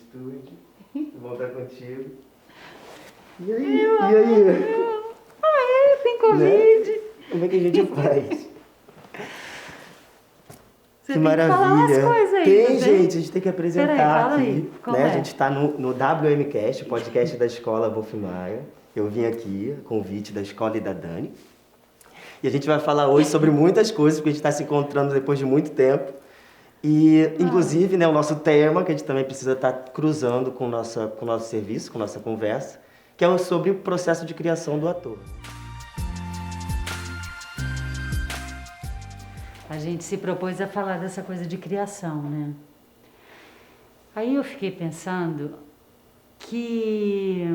estúdio. Vou voltar contigo. E aí? E aí? Tem Covid. Né? Como é que a gente faz? Você que tem maravilha. Que falar umas coisas aí, tem, tá gente, a gente tem que apresentar fala aqui. aí, como né? é? A gente está no WMcast, o podcast da Escola Wolf Maia. Eu vim aqui, a convite da escola e da Dani. E a gente vai falar hoje sobre muitas coisas, porque a gente está se encontrando depois de muito tempo. E, inclusive, né, o nosso tema, que a gente também precisa estar cruzando com o nosso serviço, com a nossa conversa, que é sobre o processo de criação do ator. A gente se propôs a falar dessa coisa de criação, né? Aí eu fiquei pensando que,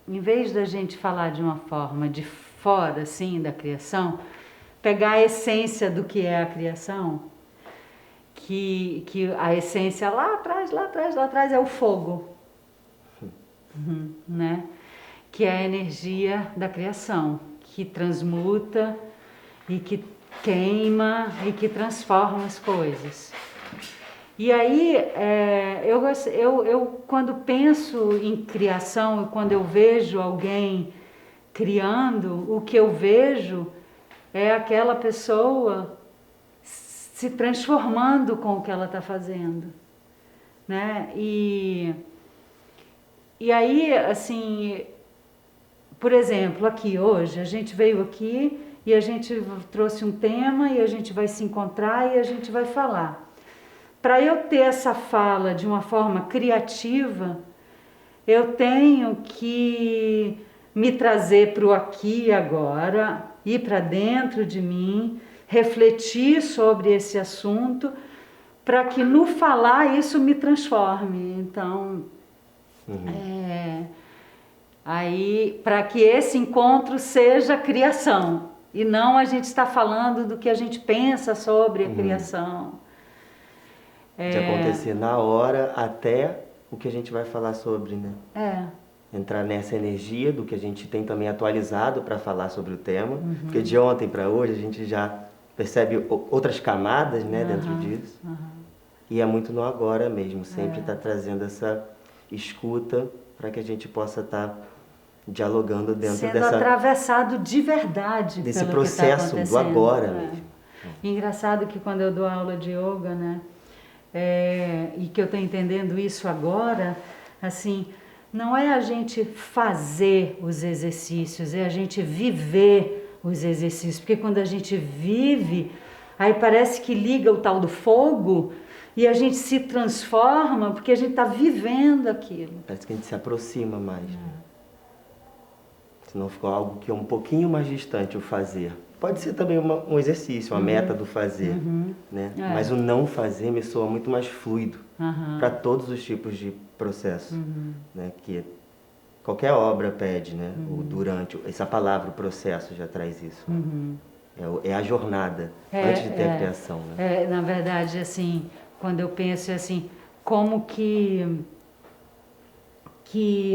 em vez da gente falar de uma forma de fora, assim, da criação, pegar a essência do que é a criação, que a essência lá atrás é o fogo, né? Que é a energia da criação, que transmuta e que queima e que transforma as coisas. E aí, eu quando penso em criação, quando eu vejo alguém criando, o que eu vejo é aquela pessoa se transformando com o que ela está fazendo, né? E aí, assim, por exemplo, aqui hoje, a gente veio aqui e a gente trouxe um tema e a gente vai se encontrar e a gente vai falar. Para eu ter essa fala de uma forma criativa, eu tenho que me trazer para o aqui e agora, ir para dentro de mim, refletir sobre esse assunto, para que no falar isso me transforme. Então, aí, para que esse encontro seja criação, e não a gente está falando do que a gente pensa sobre a criação. De acontecer na hora até o que a gente vai falar sobre, né? Entrar nessa energia do que a gente tem também atualizado para falar sobre o tema, porque de ontem para hoje a gente já percebe outras camadas, né, dentro disso. E é muito no agora mesmo, sempre está trazendo essa escuta para que a gente possa estar dialogando dentro sendo atravessado de verdade desse pelo processo que tá do agora mesmo. Engraçado que quando eu dou aula de yoga, né, e que eu estou entendendo isso agora, assim, não é a gente fazer os exercícios, é a gente viver os exercícios, porque quando a gente vive, aí parece que liga o tal do fogo e a gente se transforma porque a gente está vivendo aquilo. Parece que a gente se aproxima mais, né? Senão ficou algo que é um pouquinho mais distante o fazer. Pode ser também um exercício, uma meta do fazer, né? Mas o não fazer me soa muito mais fluido para todos os tipos de processo, né? Que qualquer obra pede, né? O durante, essa palavra, o processo já traz isso. É a jornada, antes de ter a criação, né? Na verdade, assim, quando eu penso assim, como que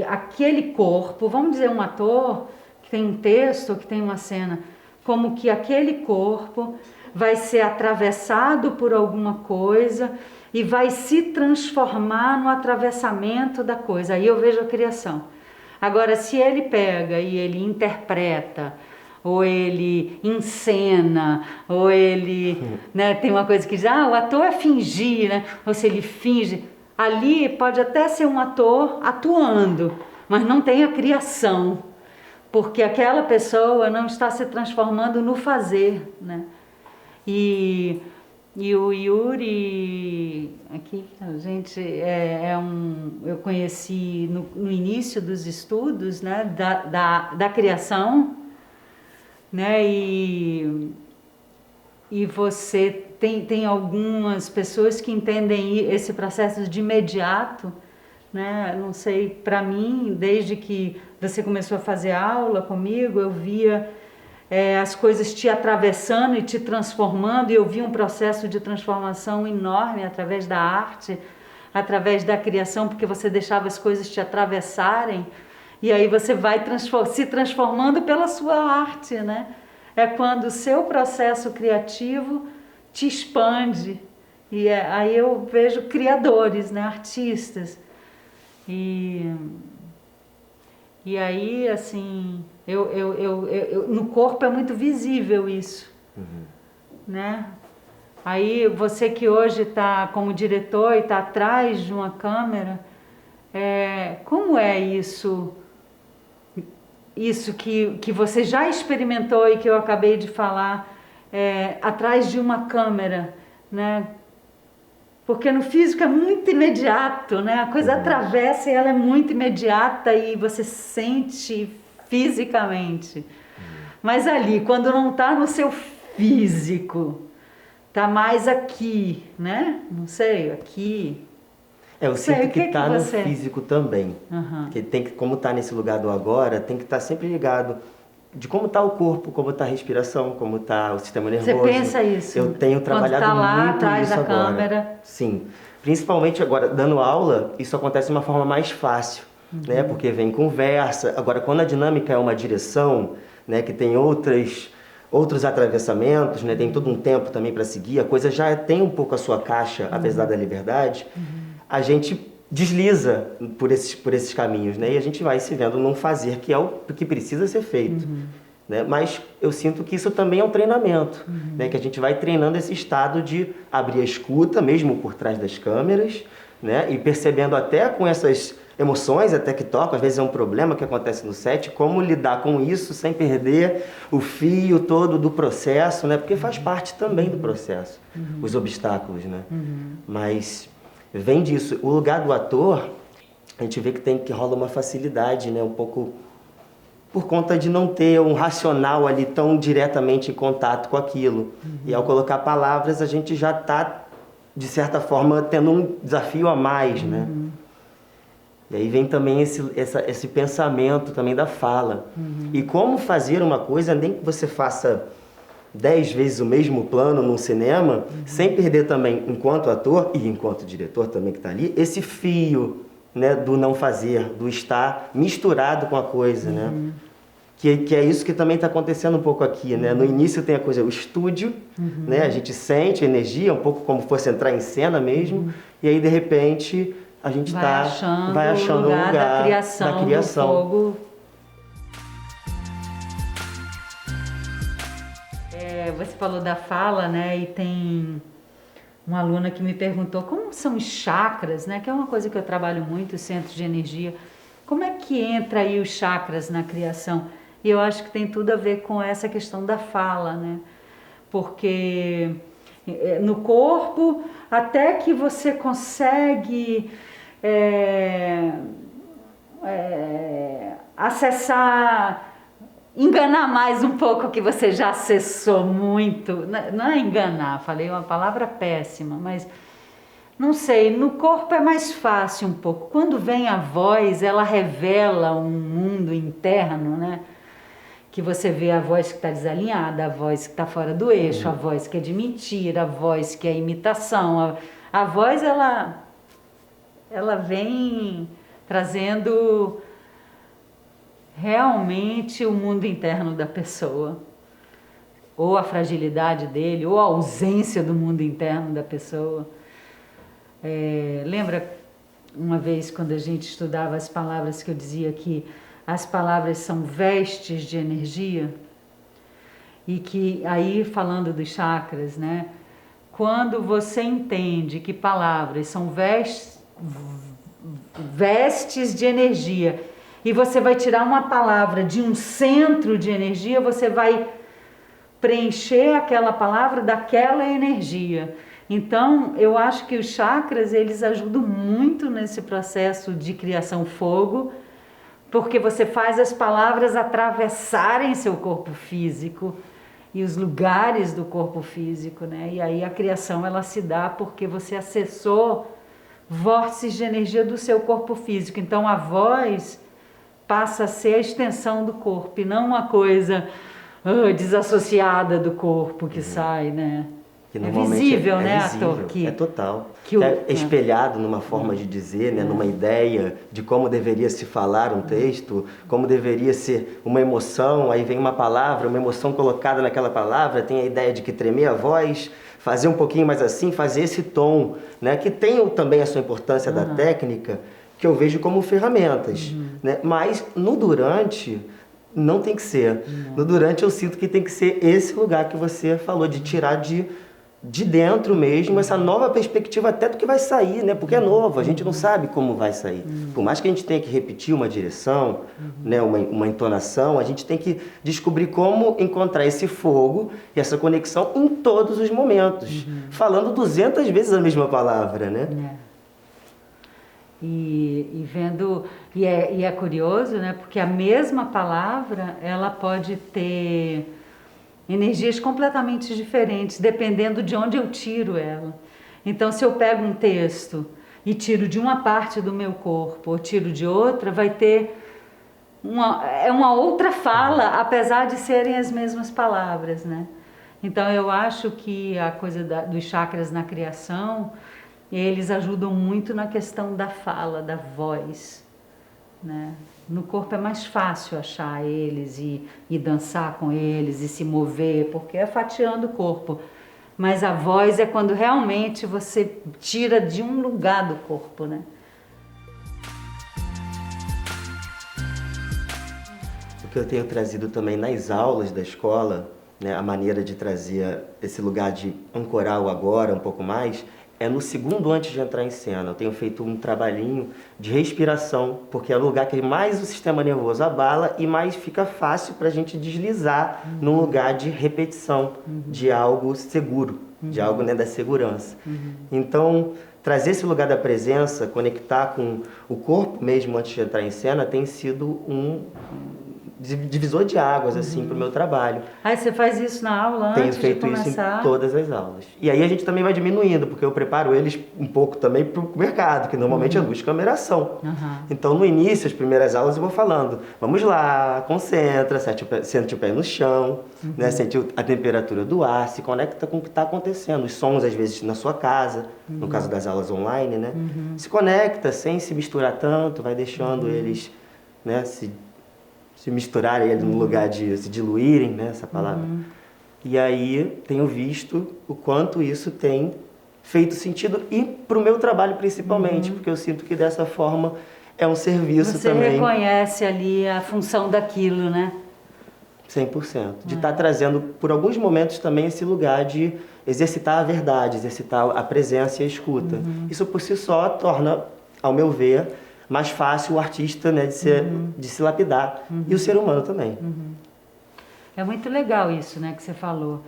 aquele corpo, vamos dizer um ator que tem um texto, que tem uma cena, como que aquele corpo vai ser atravessado por alguma coisa e vai se transformar no atravessamento da coisa. Aí eu vejo a criação. Agora, se ele pega e ele interpreta, ou ele encena, ou ele, né, tem uma coisa que diz, o ator é fingir, né? Ou se ele finge, ali pode até ser um ator atuando, mas não tem a criação, porque aquela pessoa não está se transformando no fazer, né? E o Yuri, aqui, a gente eu conheci no início dos estudos, né, da criação, né, e você tem algumas pessoas que entendem esse processo de imediato, né? Não sei, para mim, desde que você começou a fazer aula comigo, eu via as coisas te atravessando e te transformando, e eu vi um processo de transformação enorme através da arte, através da criação, porque você deixava as coisas te atravessarem, e aí você vai se transformando pela sua arte, né? É quando o seu processo criativo te expande, e aí eu vejo criadores, né? Artistas, E aí, assim, no corpo é muito visível isso, né? Aí você que hoje está como diretor e está atrás de uma câmera, como é isso? Isso que você já experimentou e que eu acabei de falar, atrás de uma câmera, né? Porque no físico é muito imediato, né? A coisa atravessa e ela é muito imediata e você sente fisicamente. Mas ali, quando não está no seu físico, está mais aqui, né? Não sei, aqui. Eu sinto que está no físico também. Que tem que, como está nesse lugar do agora, tem que estar sempre ligado de como está o corpo, como está a respiração, como está o sistema nervoso. Você pensa isso? Eu tenho trabalhado quando tá lá, muito atrás isso da agora. Câmera. Sim. Principalmente agora, dando aula, isso acontece de uma forma mais fácil, né? Porque vem conversa. Agora, quando a dinâmica é uma direção, né, que tem outros atravessamentos, né, tem todo um tempo também para seguir, a coisa já tem um pouco a sua caixa, apesar da liberdade, a gente desliza por esses caminhos, né? E a gente vai se vendo num fazer que é o que precisa ser feito. Né? Mas eu sinto que isso também é um treinamento, né? Que a gente vai treinando esse estado de abrir a escuta, mesmo por trás das câmeras, né? E percebendo até com essas emoções até que tocam, às vezes é um problema que acontece no set, como lidar com isso sem perder o fio todo do processo, né? Porque faz parte também do processo, os obstáculos, né? Mas vem disso. O lugar do ator, a gente vê que rola uma facilidade, né? Um pouco por conta de não ter um racional ali tão diretamente em contato com aquilo. E ao colocar palavras, a gente já está, de certa forma, tendo um desafio a mais, né? E aí vem também esse pensamento também da fala. E como fazer uma coisa, nem que você faça 10 vezes o mesmo plano num cinema, sem perder também, enquanto ator e enquanto diretor também que está ali, esse fio, né, do não fazer, do estar misturado com a coisa, né? Que é isso que também está acontecendo um pouco aqui, né? No início tem a coisa, o estúdio, né? A gente sente a energia, um pouco como fosse entrar em cena mesmo, e aí de repente a gente vai achando o lugar da criação. Do fogo. Você falou da fala, né? E tem uma aluna que me perguntou como são os chakras, né? Que é uma coisa que eu trabalho muito, o centro de energia. Como é que entra aí os chakras na criação? E eu acho que tem tudo a ver com essa questão da fala, né? Porque no corpo, até que você consegue acessar, enganar mais um pouco que você já acessou muito. Não é enganar, falei uma palavra péssima, mas não sei, no corpo é mais fácil um pouco. Quando vem a voz, ela revela um mundo interno, né? Que você vê a voz que está desalinhada, a voz que está fora do eixo, a voz que é de mentira, a voz que é imitação. A voz, ela vem trazendo realmente o mundo interno da pessoa, ou a fragilidade dele, ou a ausência do mundo interno da pessoa. Lembra uma vez quando a gente estudava as palavras que eu dizia que as palavras são vestes de energia? E que aí, falando dos chakras, né? Quando você entende que palavras são vestes de energia, e você vai tirar uma palavra de um centro de energia, você vai preencher aquela palavra daquela energia. Então, eu acho que os chakras, eles ajudam muito nesse processo de criação fogo, porque você faz as palavras atravessarem seu corpo físico e os lugares do corpo físico, né? E aí a criação, ela se dá porque você acessou vórtices de energia do seu corpo físico. Então, a voz passa a ser a extensão do corpo e não uma coisa desassociada do corpo que sai, né? Que visível, né, visível, ator? É total. É espelhado numa forma de dizer, né, numa ideia de como deveria se falar um texto, como deveria ser uma emoção, aí vem uma palavra, uma emoção colocada naquela palavra, tem a ideia de que tremer a voz, fazer um pouquinho mais assim, fazer esse tom, né, que tem também a sua importância da técnica, que eu vejo como ferramentas, né? Mas no durante não tem que ser. No durante eu sinto que tem que ser esse lugar que você falou, de tirar de dentro mesmo essa nova perspectiva até do que vai sair, né? Porque é novo, a gente não sabe como vai sair. Por mais que a gente tenha que repetir uma direção, né? uma entonação, a gente tem que descobrir como encontrar esse fogo e essa conexão em todos os momentos, falando 200 vezes a mesma palavra, né? E vendo, e é curioso, né? Porque a mesma palavra, ela pode ter energias completamente diferentes, dependendo de onde eu tiro ela. Então, se eu pego um texto e tiro de uma parte do meu corpo, ou tiro de outra, vai ter uma outra fala, apesar de serem as mesmas palavras, né? Então, eu acho que a coisa dos chakras na criação, eles ajudam muito na questão da fala, da voz, né? No corpo é mais fácil achar eles e dançar com eles e se mover, porque é fatiando o corpo. Mas a voz é quando realmente você tira de um lugar do corpo, né? O que eu tenho trazido também nas aulas da escola, né, a maneira de trazer esse lugar de ancorar o agora um pouco mais, é no segundo antes de entrar em cena. Eu tenho feito um trabalhinho de respiração, porque é o lugar que mais o sistema nervoso abala e mais fica fácil para a gente deslizar num lugar de repetição, de algo seguro, de algo, né, da segurança. Então, trazer esse lugar da presença, conectar com o corpo mesmo antes de entrar em cena, tem sido um divisor de águas, assim, para o meu trabalho. Aí você faz isso na aula antes de começar? Tenho feito isso em todas as aulas. E aí a gente também vai diminuindo, porque eu preparo eles um pouco também para o mercado, que normalmente é luz, câmera, ação. Então, no início, as primeiras aulas, eu vou falando, vamos lá, concentra, sente o pé no chão, né, sente a temperatura do ar, se conecta com o que está acontecendo. Os sons, às vezes, na sua casa, no caso das aulas online, né? Se conecta sem se misturar tanto, vai deixando eles, né, se misturarem ali no lugar de se diluírem, né, essa palavra. E aí tenho visto o quanto isso tem feito sentido e para o meu trabalho principalmente, porque eu sinto que dessa forma é um serviço também. Você reconhece ali a função daquilo, né? 100%. De estar trazendo por alguns momentos também esse lugar de exercitar a verdade, exercitar a presença e a escuta. Isso por si só torna, ao meu ver, mais fácil o artista, né, de se lapidar. E o ser humano também. É muito legal isso, né, que você falou.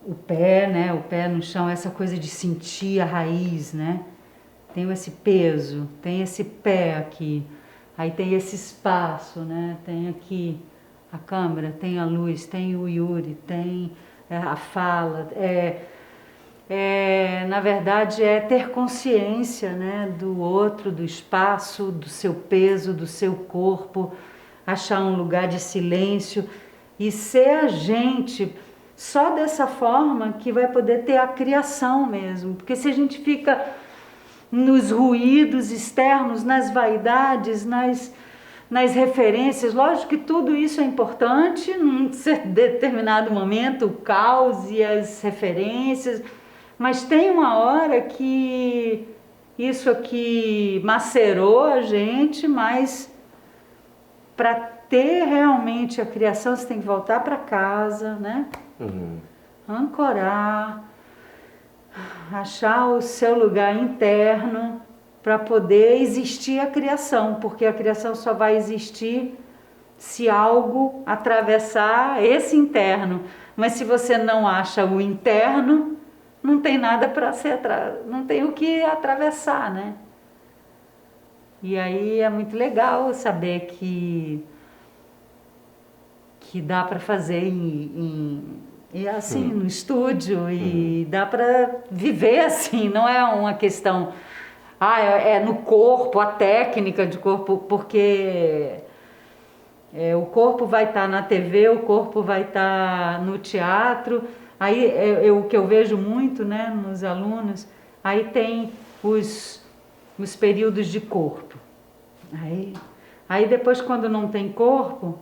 O pé, né, o pé no chão, essa coisa de sentir a raiz, né? Tem esse peso, tem esse pé aqui, aí tem esse espaço, né? Tem aqui a câmera, tem a luz, tem o Yuri, tem a fala. Na verdade, é ter consciência, né, do outro, do espaço, do seu peso, do seu corpo, achar um lugar de silêncio e ser a gente. Só dessa forma que vai poder ter a criação mesmo. Porque se a gente fica nos ruídos externos, nas vaidades, nas referências, lógico que tudo isso é importante, num determinado momento, o caos e as referências, mas tem uma hora que isso aqui macerou a gente, mas para ter realmente a criação você tem que voltar para casa, né? Ancorar, achar o seu lugar interno para poder existir a criação, porque a criação só vai existir se algo atravessar esse interno. Mas se você não acha o interno, não tem nada para ser, não tem o que atravessar, né? E aí é muito legal saber que dá para fazer assim, no estúdio, e dá para viver assim, não é uma questão, é no corpo, a técnica de corpo, porque o corpo vai estar na TV, o corpo vai estar no teatro. Aí o que eu vejo muito, né, nos alunos, aí tem os períodos de corpo. Aí depois, quando não tem corpo,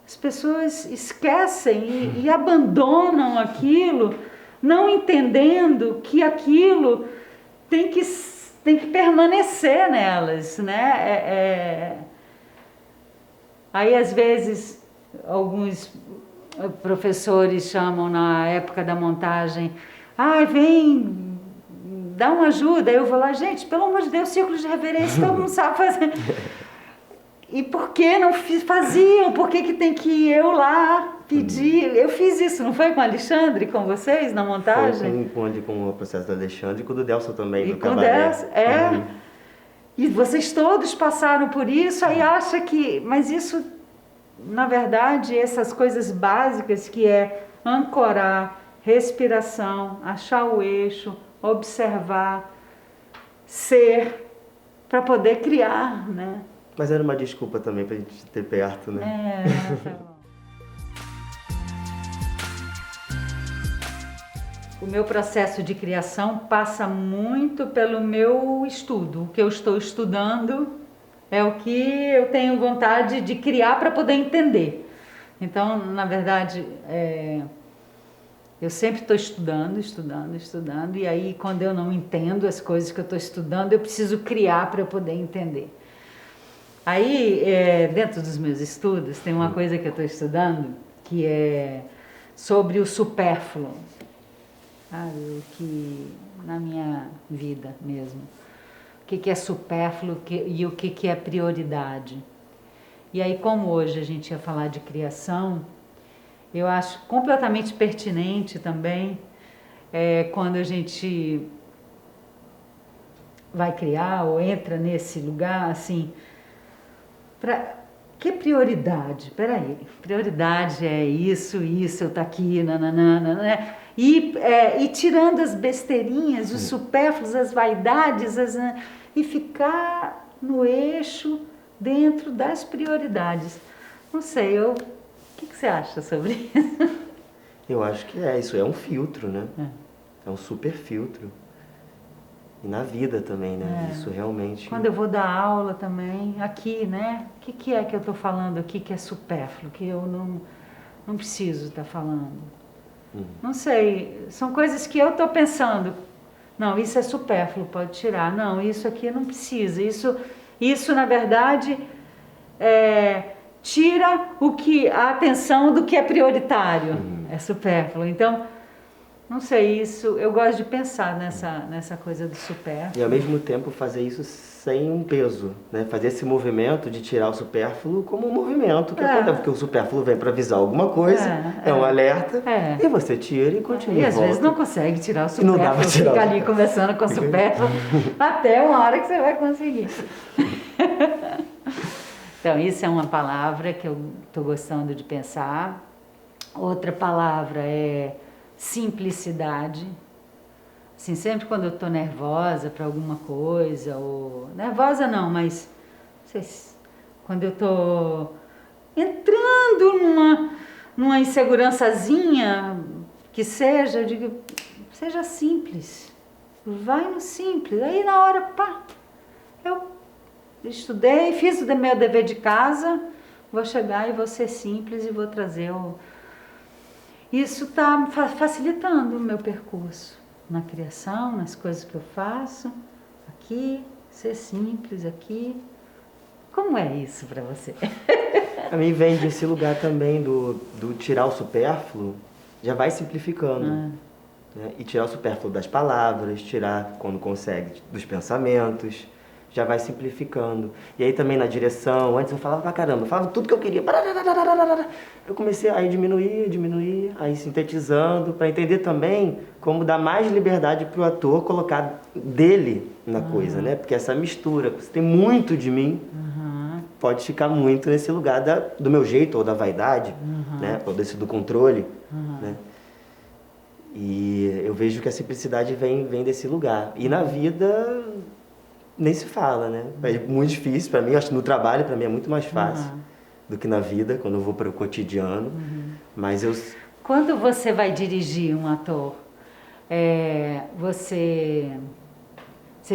as pessoas esquecem e abandonam aquilo, não entendendo que aquilo tem que tem que permanecer nelas, né? Aí, às vezes, alguns professores chamam na época da montagem, vem, dá uma ajuda. Aí eu vou lá, gente, pelo amor de Deus, círculo de reverência, todo mundo sabe fazer. E por que não faziam? Por que tem que ir eu lá pedir? Eu fiz isso, não foi com o Alexandre, com vocês, na montagem? Foi com o processo do Alexandre e com o do Delson também, e do com cabaré. Delson, E vocês todos passaram por isso, aí acha que... Mas isso, na verdade, essas coisas básicas que é ancorar, respiração, achar o eixo, observar, ser, para poder criar, né? Mas era uma desculpa também pra gente ter perto, né? Tá bom. O meu processo de criação passa muito pelo meu estudo. O que eu estou estudando é o que eu tenho vontade de criar para poder entender. Então, na verdade, eu sempre estou estudando, e aí quando eu não entendo as coisas que eu estou estudando, eu preciso criar para eu poder entender. Aí, dentro dos meus estudos, tem uma coisa que eu estou estudando, que é sobre o supérfluo, sabe? O que, na minha vida mesmo, o que é supérfluo e o que é prioridade. E aí, como hoje a gente ia falar de criação, eu acho completamente pertinente também, quando a gente vai criar ou entra nesse lugar, assim, que prioridade? Peraí, prioridade é isso, eu tá aqui, nananana, né? E tirando as besteirinhas, os supérfluos, as vaidades, e ficar no eixo dentro das prioridades. Não sei, o que você acha sobre isso? Eu acho que isso é um filtro, né? É um super filtro. E na vida também, né? Isso realmente... Quando eu vou dar aula também, aqui, né? O que é que eu estou falando aqui que é supérfluo, que eu não preciso estar falando? Não sei, são coisas que eu estou pensando. Não, isso é supérfluo, pode tirar. Não, isso aqui não precisa. Isso na verdade, tira a atenção do que é prioritário. É supérfluo. Então... Não sei, isso, eu gosto de pensar nessa coisa do supérfluo. E ao mesmo tempo fazer isso sem um peso, né? Fazer esse movimento de tirar o supérfluo como um movimento que acontece, porque o supérfluo vem para avisar alguma coisa, é um alerta, e você tira e continua. E às vezes não consegue tirar o supérfluo, não dá pra tirar fica ali conversando com o supérfluo, até uma hora que você vai conseguir. Então, isso é uma palavra que eu estou gostando de pensar. Outra palavra é simplicidade. Assim, sempre quando eu estou nervosa para alguma coisa, ou nervosa não, mas não sei quando eu estou entrando numa insegurançazinha que seja, eu digo, seja simples, vai no simples. Aí na hora, eu estudei, fiz o meu dever de casa, vou chegar e vou ser simples e vou trazer Isso está facilitando o meu percurso na criação, nas coisas que eu faço, aqui, ser simples aqui. Como é isso para você? A mim vem desse lugar também do tirar o supérfluo, já vai simplificando. Né? E tirar o supérfluo das palavras, tirar, quando consegue, dos pensamentos, já vai simplificando. E aí também na direção, antes eu falava pra caramba, eu falava tudo que eu queria. Eu comecei a diminuir, aí sintetizando, para entender também como dar mais liberdade pro ator colocar dele na coisa, né? Porque essa mistura, você tem muito de mim, pode ficar muito nesse lugar do meu jeito, ou da vaidade, né? Ou desse do controle, né? E eu vejo que a simplicidade vem desse lugar. E na vida... nem se fala, né? É muito difícil para mim, acho que no trabalho para mim é muito mais fácil do que na vida, quando eu vou para o cotidiano, mas eu... Quando você vai dirigir um ator, você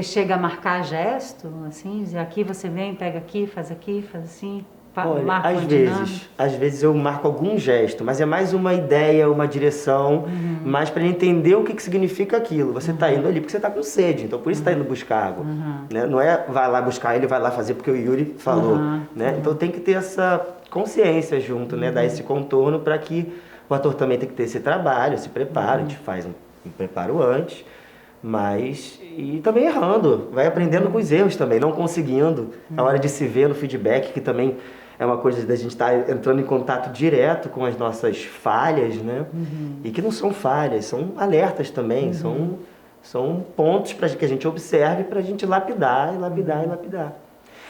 chega a marcar gesto, assim, dizer aqui você vem, pega aqui, faz assim, Olha, marca uma dinâmica? às vezes eu marco algum gesto, mas é mais uma ideia, uma direção, mais para ele entender o que significa aquilo. Você está indo ali porque você está com sede, então por isso está indo buscar água. Né? Não é vai lá buscar, ele vai lá fazer porque o Yuri falou. Né? Então tem que ter essa consciência junto, né? Dar esse contorno para que o ator também tem que ter esse trabalho, esse preparo, a gente faz um preparo antes. Mas, e também errando, vai aprendendo com os erros também, não conseguindo. A hora de se ver no feedback, que também é uma coisa da gente estar entrando em contato direto com as nossas falhas, né? E que não são falhas, são alertas também, são pontos para que a gente observe para a gente lapidar e lapidar e lapidar.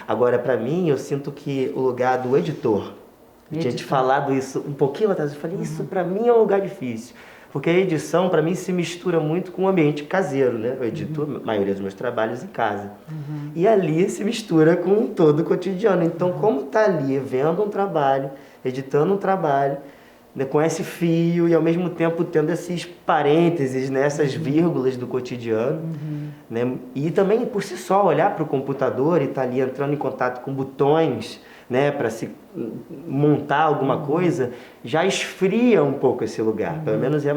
Agora, para mim, eu sinto que o lugar do editor, eu tinha te falado isso um pouquinho atrás, eu falei, isso para mim é um lugar difícil. Porque a edição, para mim, se mistura muito com o ambiente caseiro, né? Eu edito a maioria dos meus trabalhos em casa. E ali se mistura com todo o cotidiano. Então, como tá ali vendo um trabalho, editando um trabalho, né, com esse fio e ao mesmo tempo tendo esses parênteses, né, essas vírgulas do cotidiano, né? E também, por si só, olhar para o computador e estar ali entrando em contato com botões, né, para se montar alguma coisa, já esfria um pouco esse lugar. Pelo menos é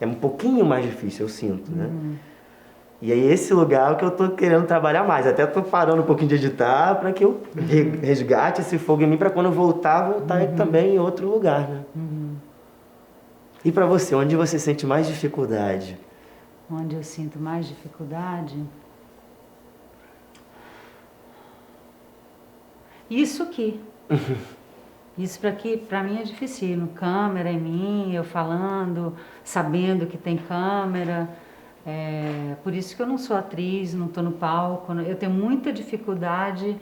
um pouquinho mais difícil, eu sinto, né? E aí esse lugar é o que eu tô querendo trabalhar mais. Até tô parando um pouquinho de editar para que eu resgate esse fogo em mim para quando eu voltar também em outro lugar, né? E para você, onde você sente mais dificuldade? Onde eu sinto mais dificuldade? Isso aqui. Isso para mim é difícil. Câmera em mim, eu falando, sabendo que tem câmera. Por isso que eu não sou atriz, não estou no palco. Eu tenho muita dificuldade.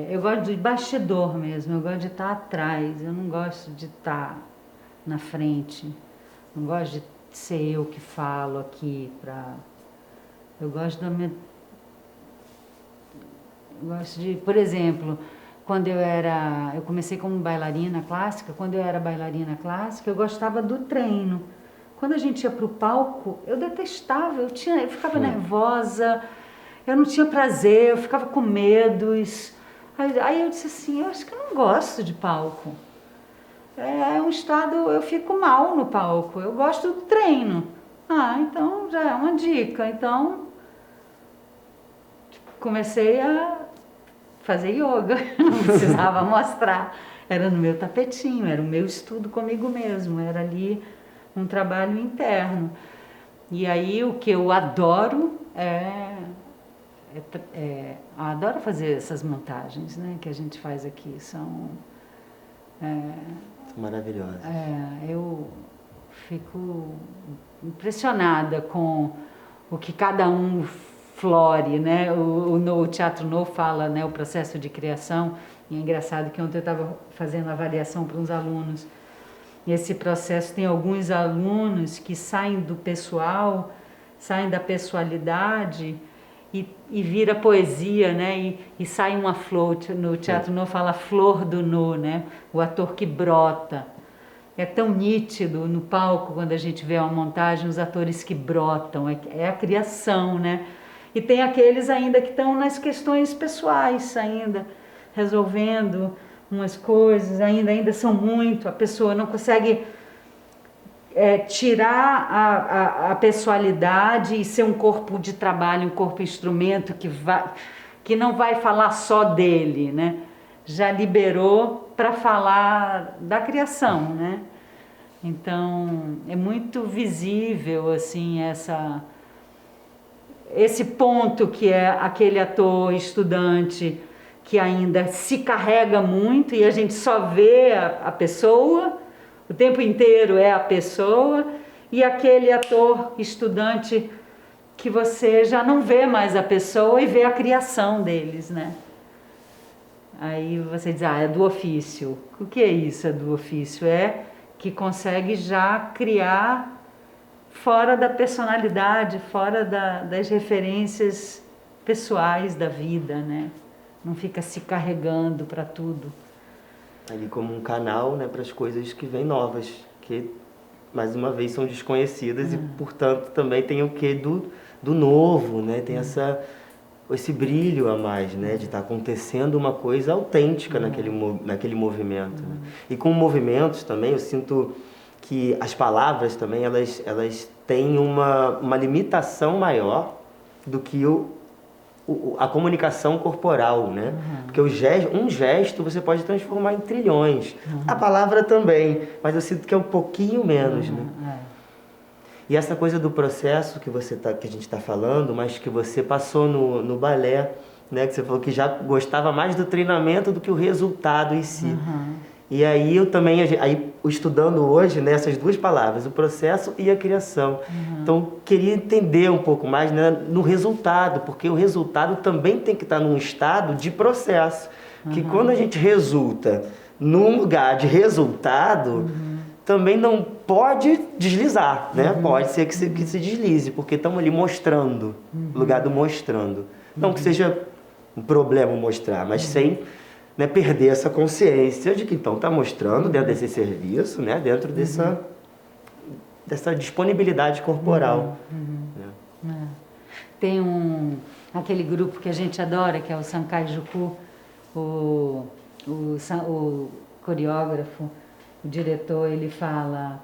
Eu gosto de bastidor mesmo, eu gosto de estar atrás. Eu não gosto de estar na frente. Não gosto de ser eu que falo aqui. Eu gosto da minha... Eu gosto de, por exemplo, quando eu comecei como bailarina clássica, quando eu era bailarina clássica, eu gostava do treino. Quando a gente ia para o palco, eu detestava, eu ficava nervosa, eu não tinha prazer, eu ficava com medos. Aí eu disse assim, eu acho que eu não gosto de palco. É um estado, eu fico mal no palco, eu gosto do treino. Então já é uma dica. Então comecei a fazer yoga, não precisava mostrar. Era no meu tapetinho, era o meu estudo comigo mesmo, era ali um trabalho interno. E aí o que eu adoro adoro fazer essas montagens, né, que a gente faz aqui, são maravilhosas. Eu fico impressionada com o que cada um flore, né? O Teatro Novo fala, né, o processo de criação, e é engraçado que ontem eu estava fazendo avaliação para uns alunos. E esse processo tem alguns alunos que saem do pessoal, saem da pessoalidade e vira poesia, né? E sai uma flor, no Teatro Novo fala flor do nu, né? O ator que brota. É tão nítido no palco, quando a gente vê uma montagem, os atores que brotam, é a criação, né? E tem aqueles ainda que estão nas questões pessoais ainda, resolvendo umas coisas, ainda são muito, a pessoa não consegue tirar a pessoalidade e ser um corpo de trabalho, um corpo instrumento que não vai falar só dele, né? Já liberou para falar da criação, né? Então, é muito visível, assim, esse ponto que é aquele ator estudante que ainda se carrega muito e a gente só vê a pessoa, o tempo inteiro é a pessoa, e aquele ator estudante que você já não vê mais a pessoa e vê a criação deles, né? Aí você diz, é do ofício. O que é isso, é do ofício? É que consegue já criar fora da personalidade, fora das referências pessoais da vida, né? Não fica se carregando para tudo. Ali como um canal, né, para as coisas que vêm novas, que mais uma vez são desconhecidas e, portanto, também tem o quê do novo, né? Tem esse brilho a mais, né? De estar acontecendo uma coisa autêntica naquele movimento. Né? E com movimentos também, eu sinto que as palavras também, elas têm uma limitação maior do que a comunicação corporal, né? Porque um gesto você pode transformar em trilhões. A palavra também, mas eu sinto que é um pouquinho menos, né? E essa coisa do processo que a gente está falando, mas que você passou no balé, né? Que você falou que já gostava mais do treinamento do que o resultado em si. E aí eu também, estudando hoje, né, essas duas palavras, o processo e a criação. Então, queria entender um pouco mais, né, no resultado, porque o resultado também tem que estar num estado de processo. Que quando a gente resulta num lugar de resultado, também não pode deslizar, né? Pode ser que se deslize, porque estamos ali mostrando, lugar do mostrando. Não que seja um problema mostrar, mas sem... Né, perder essa consciência de que então está mostrando dentro desse serviço, né, dentro dessa disponibilidade corporal. Né? Tem aquele grupo que a gente adora, que é o Sankai Juku, o coreógrafo, o diretor, ele fala,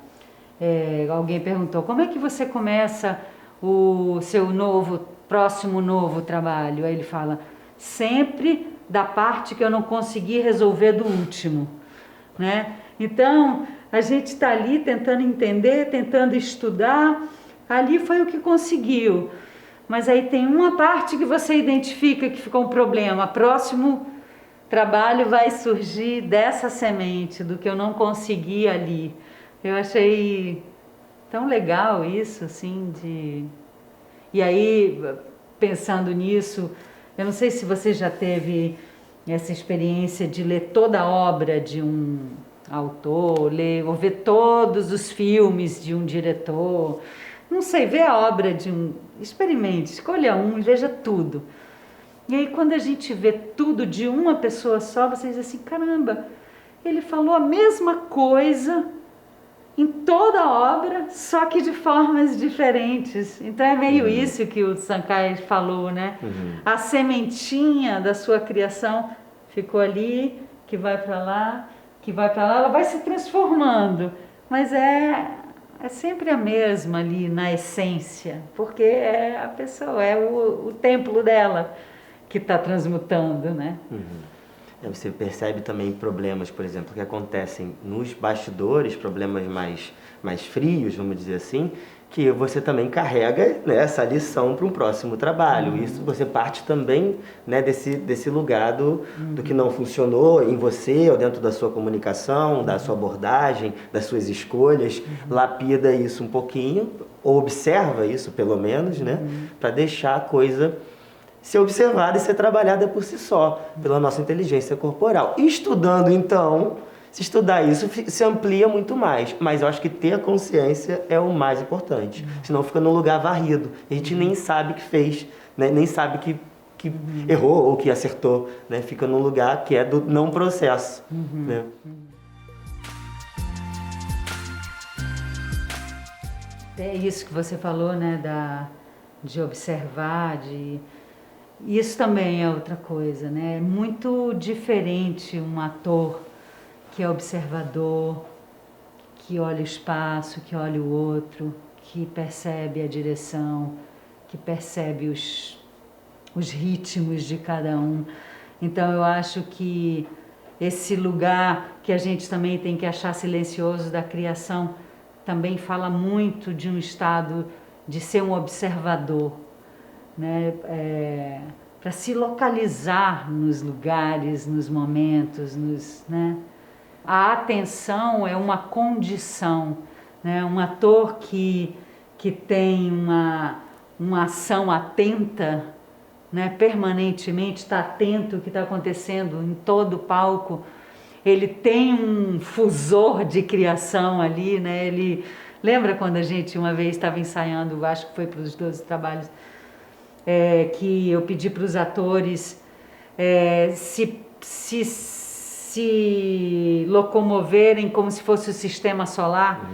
alguém perguntou, como é que você começa o seu próximo novo trabalho? Aí ele fala, sempre da parte que eu não consegui resolver do último, né? Então, a gente está ali tentando entender, tentando estudar, ali foi o que conseguiu, mas aí tem uma parte que você identifica que ficou um problema, próximo trabalho vai surgir dessa semente, do que eu não consegui ali. Eu achei tão legal isso, assim, E aí, pensando nisso, eu não sei se você já teve essa experiência de ler toda a obra de um autor, ou ver todos os filmes de um diretor. Não sei, ver a obra de experimente, escolha um e veja tudo. E aí quando a gente vê tudo de uma pessoa só, você diz assim, caramba, ele falou a mesma coisa em toda a obra, só que de formas diferentes. Então é meio isso que o Sankai falou, né? A sementinha da sua criação ficou ali, que vai para lá, ela vai se transformando, mas é sempre a mesma ali na essência, porque é a pessoa, é o templo dela que está transmutando, né? Você percebe também problemas, por exemplo, que acontecem nos bastidores, problemas mais frios, vamos dizer assim, que você também carrega, né, essa lição para um próximo trabalho. Isso você parte também, né, desse lugar do que não funcionou em você ou dentro da sua comunicação, da sua abordagem, das suas escolhas, lapida isso um pouquinho, ou observa isso pelo menos, né, para deixar a coisa ser observada e ser trabalhada por si só, pela nossa inteligência corporal. Estudando, então, se estudar isso, se amplia muito mais. Mas eu acho que ter a consciência é o mais importante. Senão fica num lugar varrido. A gente nem sabe que fez, né? Nem sabe que errou ou que acertou. Né? Fica num lugar que é do não processo. Né? É isso que você falou, né? De observar, Isso também é outra coisa, né? É muito diferente um ator que é observador, que olha o espaço, que olha o outro, que percebe a direção, que percebe os ritmos de cada um. Então eu acho que esse lugar que a gente também tem que achar silencioso da criação também fala muito de um estado de ser um observador, né? Para se localizar nos lugares, nos momentos, né? A atenção é uma condição, né? Um ator que tem uma ação atenta, né? Permanentemente está atento ao que está acontecendo em todo o palco, ele tem um fusor de criação ali, né? Ele lembra quando a gente uma vez estava ensaiando, acho que foi para os 12 trabalhos, que eu pedi para os atores se locomoverem como se fosse o sistema solar.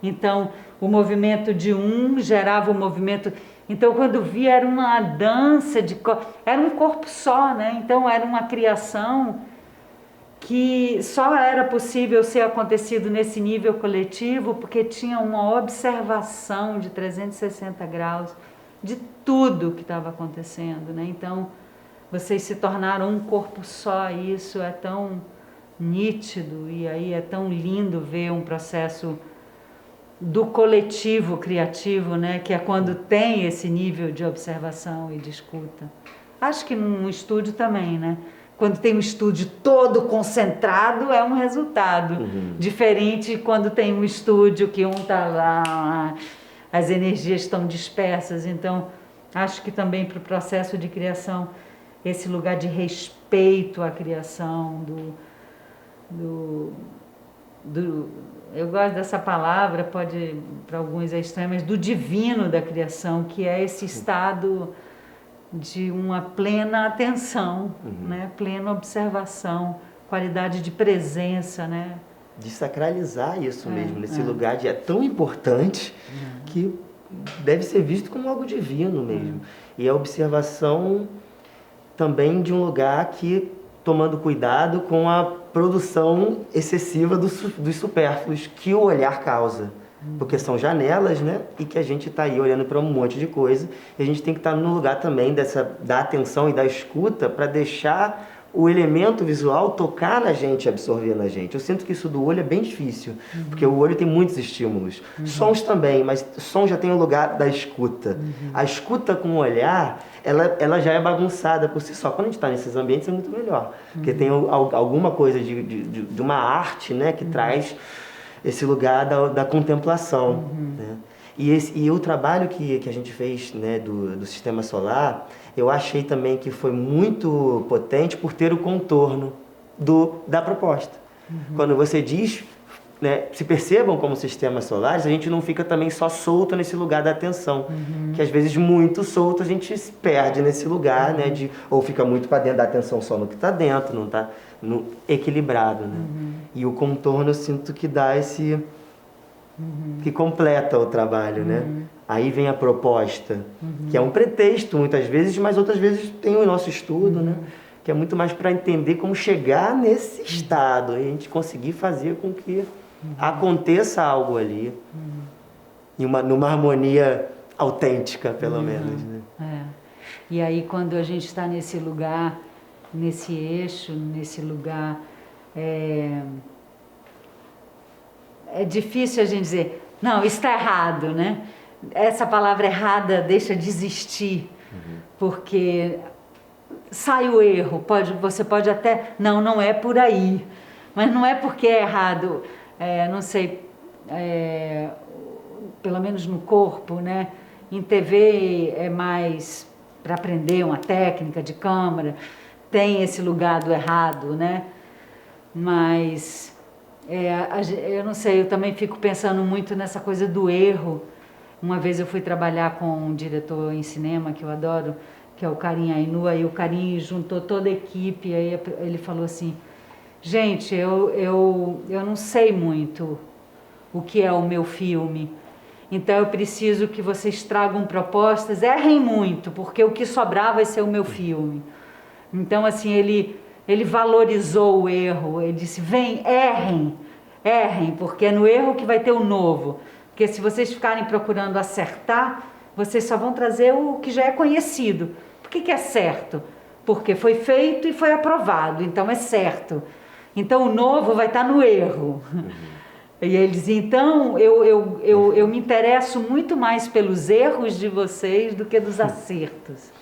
Então, o movimento de um gerava o movimento Então, quando vi, era uma dança era um corpo só, né? Então, era uma criação que só era possível ser acontecido nesse nível coletivo porque tinha uma observação de 360 graus de tudo que estava acontecendo, né? Então, vocês se tornaram um corpo só, e isso é tão nítido, e aí é tão lindo ver um processo do coletivo criativo, né? Que é quando tem esse nível de observação e de escuta. Acho que num estúdio também, né? Quando tem um estúdio todo concentrado, é um resultado diferente quando tem um estúdio que um está lá, as energias estão dispersas. Então, acho que também para o processo de criação, esse lugar de respeito à criação, eu gosto dessa palavra, pode para alguns é estranho, mas do divino da criação, que é esse estado de uma plena atenção, né? Plena observação, qualidade de presença, né? De sacralizar isso mesmo, nesse lugar é tão importante que deve ser visto como algo divino mesmo. E a observação também de um lugar que, tomando cuidado com a produção excessiva dos supérfluos que o olhar causa. Porque são janelas, né? E que a gente está aí olhando para um monte de coisa. E a gente tem que estar no lugar também da atenção e da escuta para deixar o elemento visual tocar na gente, absorver na gente. Eu sinto que isso do olho é bem difícil, porque o olho tem muitos estímulos. Sons também, mas som já tem o lugar da escuta. A escuta com o olhar, ela já é bagunçada por si só. Quando a gente está nesses ambientes é muito melhor, porque tem alguma coisa de uma arte, né, que traz esse lugar da contemplação, né? E o trabalho que a gente fez, né, do sistema solar, eu achei também que foi muito potente por ter o contorno da proposta. Quando você diz, né, se percebam como sistemas solares, a gente não fica também só solto nesse lugar da atenção, que às vezes muito solto a gente se perde nesse lugar, né, ou fica muito para dentro da atenção só no que está dentro, não está equilibrado, né? E o contorno eu sinto que dá esse... que completa o trabalho, né? Aí vem a proposta, que é um pretexto muitas vezes, mas outras vezes tem o nosso estudo, né? Que é muito mais para entender como chegar nesse estado e a gente conseguir fazer com que aconteça algo ali, numa harmonia autêntica, pelo menos, né? E aí quando a gente está nesse lugar, nesse eixo, nesse lugar, é difícil a gente dizer, não, está errado, né? Essa palavra errada deixa de existir, porque sai o erro, você pode até, não é por aí, mas não é porque é errado, não sei, pelo menos no corpo, né? Em TV é mais para aprender uma técnica de câmera, tem esse lugar do errado, né? Mas... eu não sei, eu também fico pensando muito nessa coisa do erro. Uma vez eu fui trabalhar com um diretor em cinema que eu adoro, que é o Karim Ainua, e o Karim juntou toda a equipe, e aí ele falou assim, gente, eu não sei muito o que é o meu filme, então eu preciso que vocês tragam propostas, errem muito, porque o que sobrar vai ser o meu filme. Então, assim, ele valorizou o erro, ele disse, errem, porque é no erro que vai ter o novo. Porque se vocês ficarem procurando acertar, vocês só vão trazer o que já é conhecido. Por que é certo? Porque foi feito e foi aprovado, então é certo. Então o novo vai estar no erro. E ele dizia, então eu me interesso muito mais pelos erros de vocês do que dos acertos.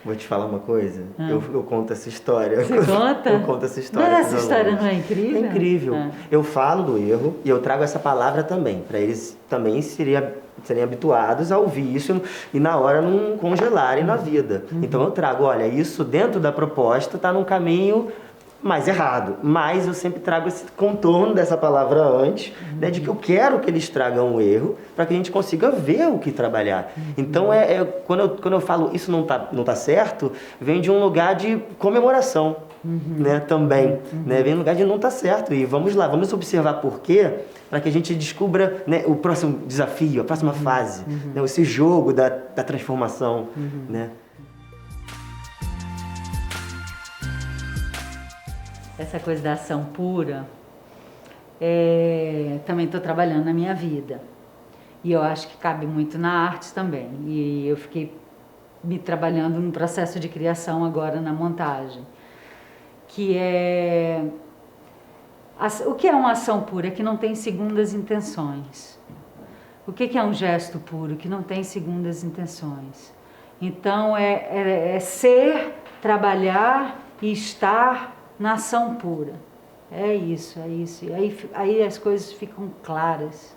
Vou te falar uma coisa, eu conto essa história. Você conta? Eu conto essa história. Mas essa história não é incrível? É incrível. Eu falo do erro e eu trago essa palavra também, para eles também serem habituados a ouvir isso e na hora não congelarem na vida. Então eu trago, olha, isso dentro da proposta está num caminho mais errado. Mas eu sempre trago esse contorno dessa palavra antes, né, de que eu quero que eles tragam o erro para que a gente consiga ver o que trabalhar. Então, quando eu falo isso não tá certo, vem de um lugar de comemoração, né, também. Né, vem de um lugar de não tá certo. E vamos lá, vamos observar por quê, para que a gente descubra, né, o próximo desafio, a próxima fase, né, esse jogo da transformação, né? Essa coisa da ação pura, também estou trabalhando na minha vida. E eu acho que cabe muito na arte também. E eu fiquei me trabalhando no processo de criação agora na montagem. Que é... O que é uma ação pura? Que não tem segundas intenções. O que é um gesto puro? Que não tem segundas intenções. Então, é ser, trabalhar e estar na ação pura. É isso. E aí as coisas ficam claras,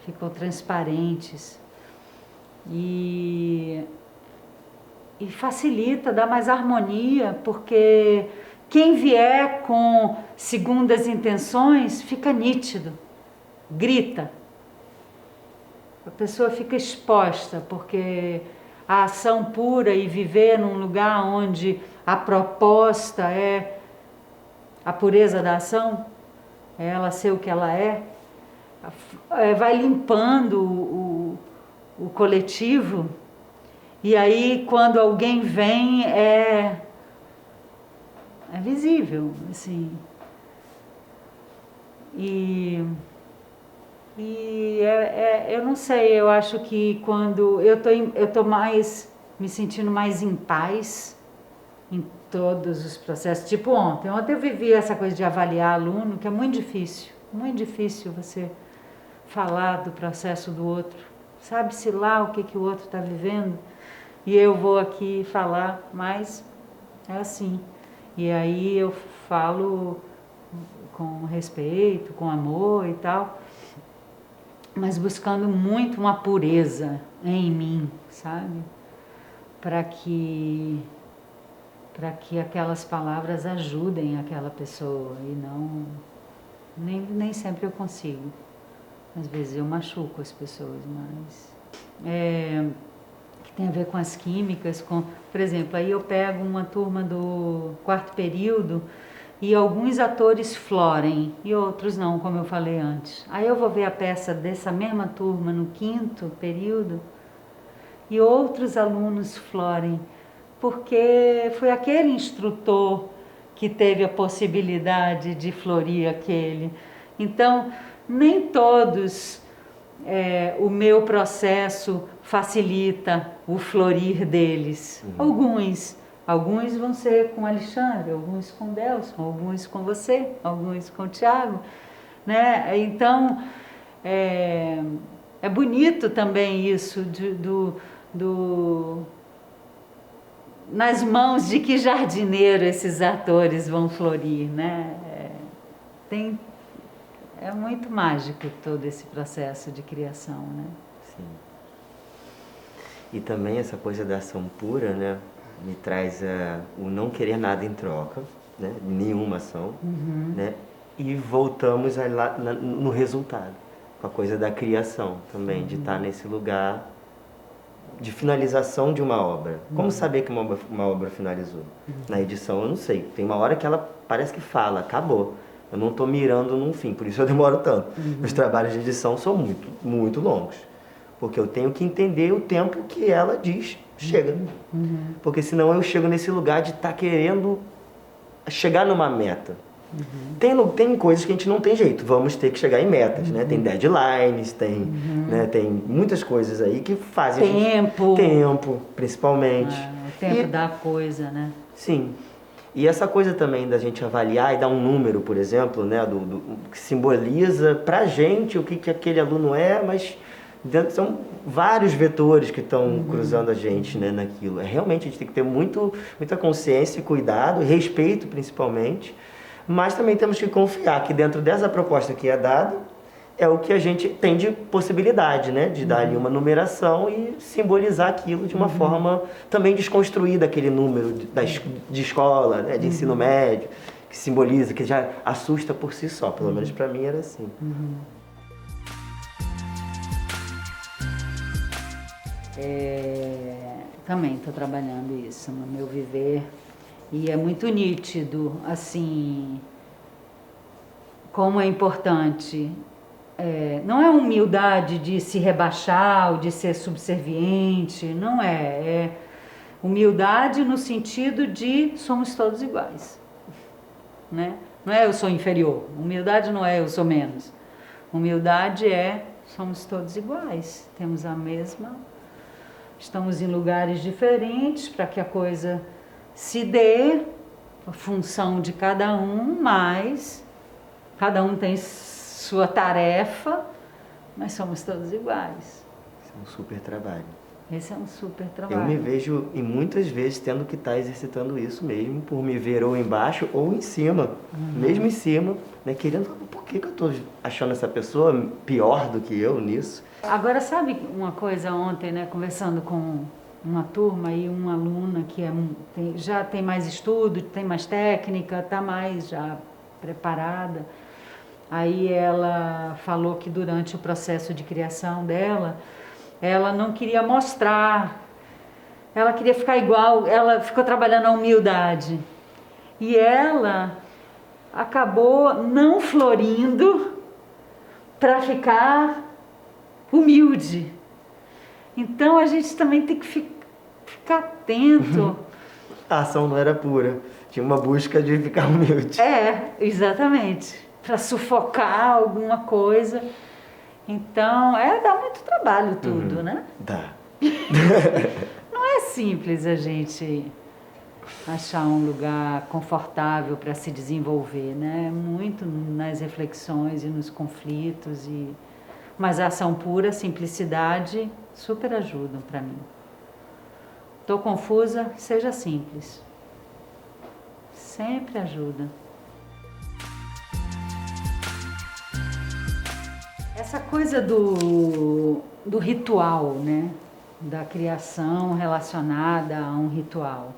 ficam transparentes e facilita, dá mais harmonia, porque quem vier com segundas intenções fica nítido, grita. A pessoa fica exposta, porque a ação pura e viver num lugar onde a proposta é a pureza da ação, é ela ser o que ela vai limpando o coletivo, e aí quando alguém vem é visível, assim. Eu não sei, eu acho que quando eu tô mais me sentindo mais em paz em todos os processos. Tipo ontem eu vivi essa coisa de avaliar aluno, que é muito difícil você falar do processo do outro. Sabe-se lá o que o outro está vivendo, e eu vou aqui falar, mas é assim. E aí eu falo com respeito, com amor e tal, mas buscando muito uma pureza em mim, sabe? Para que aquelas palavras ajudem aquela pessoa e não... Nem sempre eu consigo. Às vezes eu machuco as pessoas, mas... que tem a ver com as químicas, por exemplo, aí eu pego uma turma do 4º período e alguns atores florem e outros não, como eu falei antes. Aí eu vou ver a peça dessa mesma turma no 5º período e outros alunos florem, porque foi aquele instrutor que teve a possibilidade de florir aquele. Então, nem todos o meu processo facilita o florir deles. Alguns vão ser com Alexandre, alguns com Delson, alguns com você, alguns com o Thiago, né? Então, é bonito também isso nas mãos de que jardineiro esses atores vão florir, né? É muito mágico todo esse processo de criação, né? Sim. E também essa coisa da ação pura, né? Me traz o não querer nada em troca, né? Nenhuma ação, né? E voltamos lá no resultado, com a coisa da criação também, de estar nesse lugar de finalização de uma obra. Como saber que uma obra finalizou? Na edição eu não sei, tem uma hora que ela parece que fala, acabou. Eu não estou mirando num fim, por isso eu demoro tanto. Os trabalhos de edição são muito, muito longos, porque eu tenho que entender o tempo que ela diz, chega. Porque senão eu chego nesse lugar de estar querendo chegar numa meta. Tem coisas que a gente não tem jeito, vamos ter que chegar em metas, né? Tem deadlines, né? Tem muitas coisas aí que fazem tempo, principalmente. O tempo da coisa, né? Sim. E essa coisa também da gente avaliar e dar um número, por exemplo, né? Que simboliza pra gente o que aquele aluno é, mas são vários vetores que estão cruzando a gente, né, naquilo. Realmente a gente tem que ter muita consciência e cuidado, respeito principalmente, mas também temos que confiar que dentro dessa proposta que é dada, é o que a gente tem de possibilidade, né? De dar ali uma numeração e simbolizar aquilo de uma forma também desconstruída, aquele número de escola, né? De ensino médio, que simboliza, que já assusta por si só. Pelo menos para mim era assim. Também estou trabalhando isso no meu viver e é muito nítido, assim, como é importante. Não é humildade de se rebaixar ou de ser subserviente, não é humildade no sentido de somos todos iguais, né? Não é eu sou inferior, humildade não é eu sou menos, humildade é somos todos iguais, temos a mesma, estamos em lugares diferentes para que a coisa se dê, a função de cada um, mas cada um tem sua tarefa, mas somos todos iguais. Esse é um super trabalho. Esse é um super trabalho. Eu me vejo, e muitas vezes, tendo que estar exercitando isso mesmo, por me ver ou embaixo ou em cima. Mesmo em cima, né, querendo, por que eu estou achando essa pessoa pior do que eu nisso? Agora, sabe uma coisa ontem, né, conversando com uma turma e uma aluna que já tem mais estudo, tem mais técnica, está mais já preparada. Aí ela falou que durante o processo de criação dela, ela não queria mostrar, ela queria ficar igual, ela ficou trabalhando a humildade. E ela acabou não florindo para ficar humilde. Então a gente também tem que ficar atento. A ação não era pura, tinha uma busca de ficar humilde. Exatamente. Para sufocar alguma coisa. Então, dá muito trabalho tudo, né? Dá. Não é simples a gente achar um lugar confortável para se desenvolver, né? Muito nas reflexões e nos conflitos. Mas a ação pura, a simplicidade, super ajudam para mim. Estou confusa, seja simples. Sempre ajuda. Essa coisa do ritual, né? Da criação relacionada a um ritual.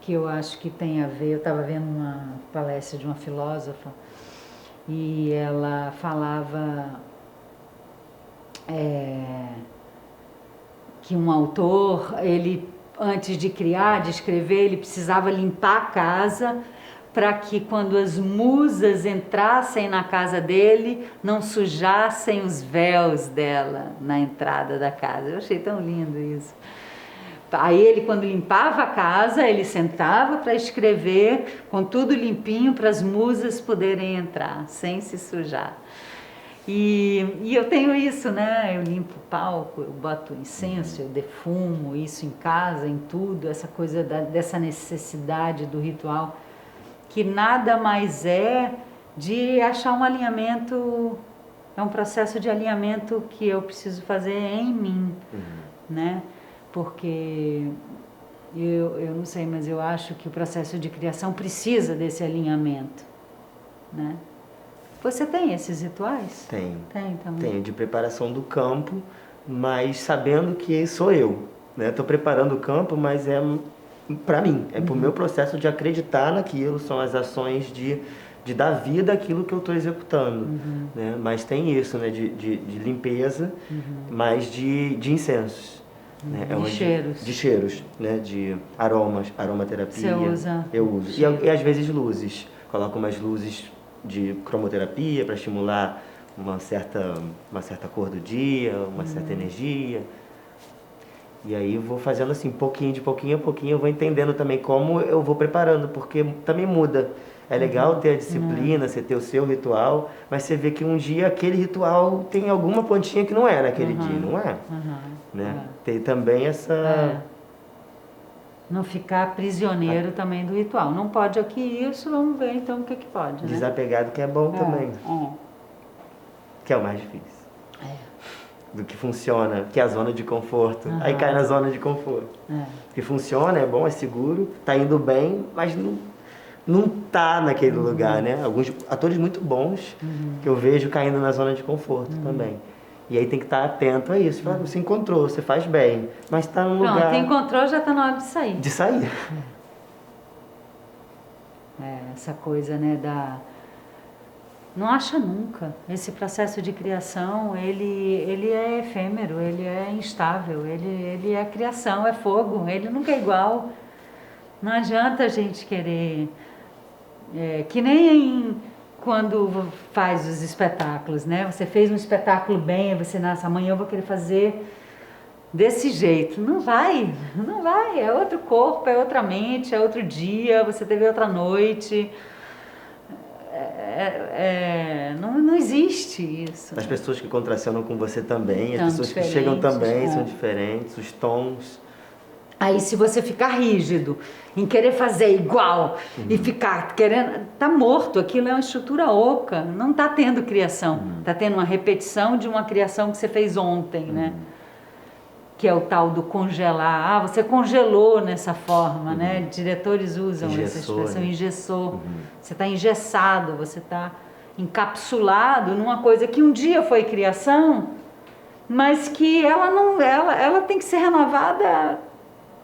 Que eu acho que tem a ver, eu estava vendo uma palestra de uma filósofa e ela falava que um autor, ele antes de criar, de escrever, ele precisava limpar a casa para que quando as musas entrassem na casa dele, não sujassem os véus dela na entrada da casa. Eu achei tão lindo isso. Aí ele, quando limpava a casa, ele sentava para escrever com tudo limpinho para as musas poderem entrar, sem se sujar. E eu tenho isso, né? Eu limpo o palco, eu boto incenso, eu defumo isso em casa, em tudo, essa coisa dessa necessidade do ritual, que nada mais é de achar um alinhamento, é um processo de alinhamento que eu preciso fazer em mim, né? Porque eu não sei, mas eu acho que o processo de criação precisa desse alinhamento, né? Você tem esses rituais? Tenho. Tem também. Tenho, de preparação do campo, mas sabendo que sou eu, né? Estou preparando o campo, mas é para mim, é para o meu processo de acreditar naquilo, são as ações de dar vida àquilo que eu estou executando, né? Mas tem isso, né? De limpeza, mas de incensos. Né? De cheiros. De cheiros, né? De aromas, aromaterapia. Você usa? Eu uso. E às vezes luzes. Coloco umas luzes de cromoterapia para estimular uma certa cor do dia, uma certa energia. E aí vou fazendo assim, pouquinho a pouquinho, eu vou entendendo também como eu vou preparando, porque também muda. É legal ter a disciplina, você ter o seu ritual, mas você vê que um dia aquele ritual tem alguma pontinha que não é naquele dia, não é? Né? Tem também essa... Não ficar prisioneiro também do ritual. Não pode aqui isso, vamos ver então o que pode, né? Desapegado que é bom também. Que é o mais difícil. Do que funciona, que é a zona de conforto. Aí cai na zona de conforto. Que funciona, é bom, é seguro, tá indo bem, mas não tá naquele lugar, né? Alguns atores muito bons que eu vejo caindo na zona de conforto também. E aí tem que estar atento a isso. Fala, você encontrou, você faz bem, mas está num lugar... Pronto, encontrou, já está na hora de sair. De sair. Essa coisa, né, não acha nunca. Esse processo de criação, ele é efêmero, ele é instável, ele é criação, é fogo, ele nunca é igual. Não adianta a gente querer... que nem quando faz os espetáculos, né? Você fez um espetáculo bem, você nasce, amanhã eu vou querer fazer desse jeito. Não vai, não vai. É outro corpo, é outra mente, é outro dia, você teve outra noite... não existe isso. As pessoas que contracenam com você também, as pessoas que chegam também são diferentes, os tons. Aí se você ficar rígido em querer fazer igual e ficar querendo, tá morto, aquilo é uma estrutura oca, não tá tendo criação, tá tendo uma repetição de uma criação que você fez ontem, né? Que é o tal do congelar. Você congelou nessa forma, né? Diretores usam essa expressão, engessou. Você está engessado, você está encapsulado numa coisa que um dia foi criação, mas que ela tem que ser renovada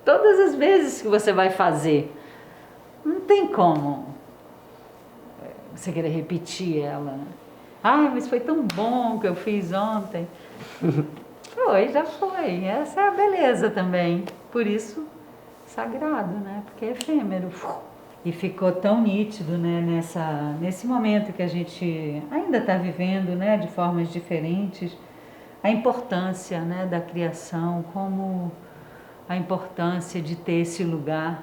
todas as vezes que você vai fazer. Não tem como você querer repetir ela, né? Mas foi tão bom que eu fiz ontem. Já foi. Essa é a beleza também. Por isso, sagrado, né? Porque é efêmero. E ficou tão nítido, né? Nesse momento que a gente ainda está vivendo, né? De formas diferentes, a importância, né? Da criação, como a importância de ter esse lugar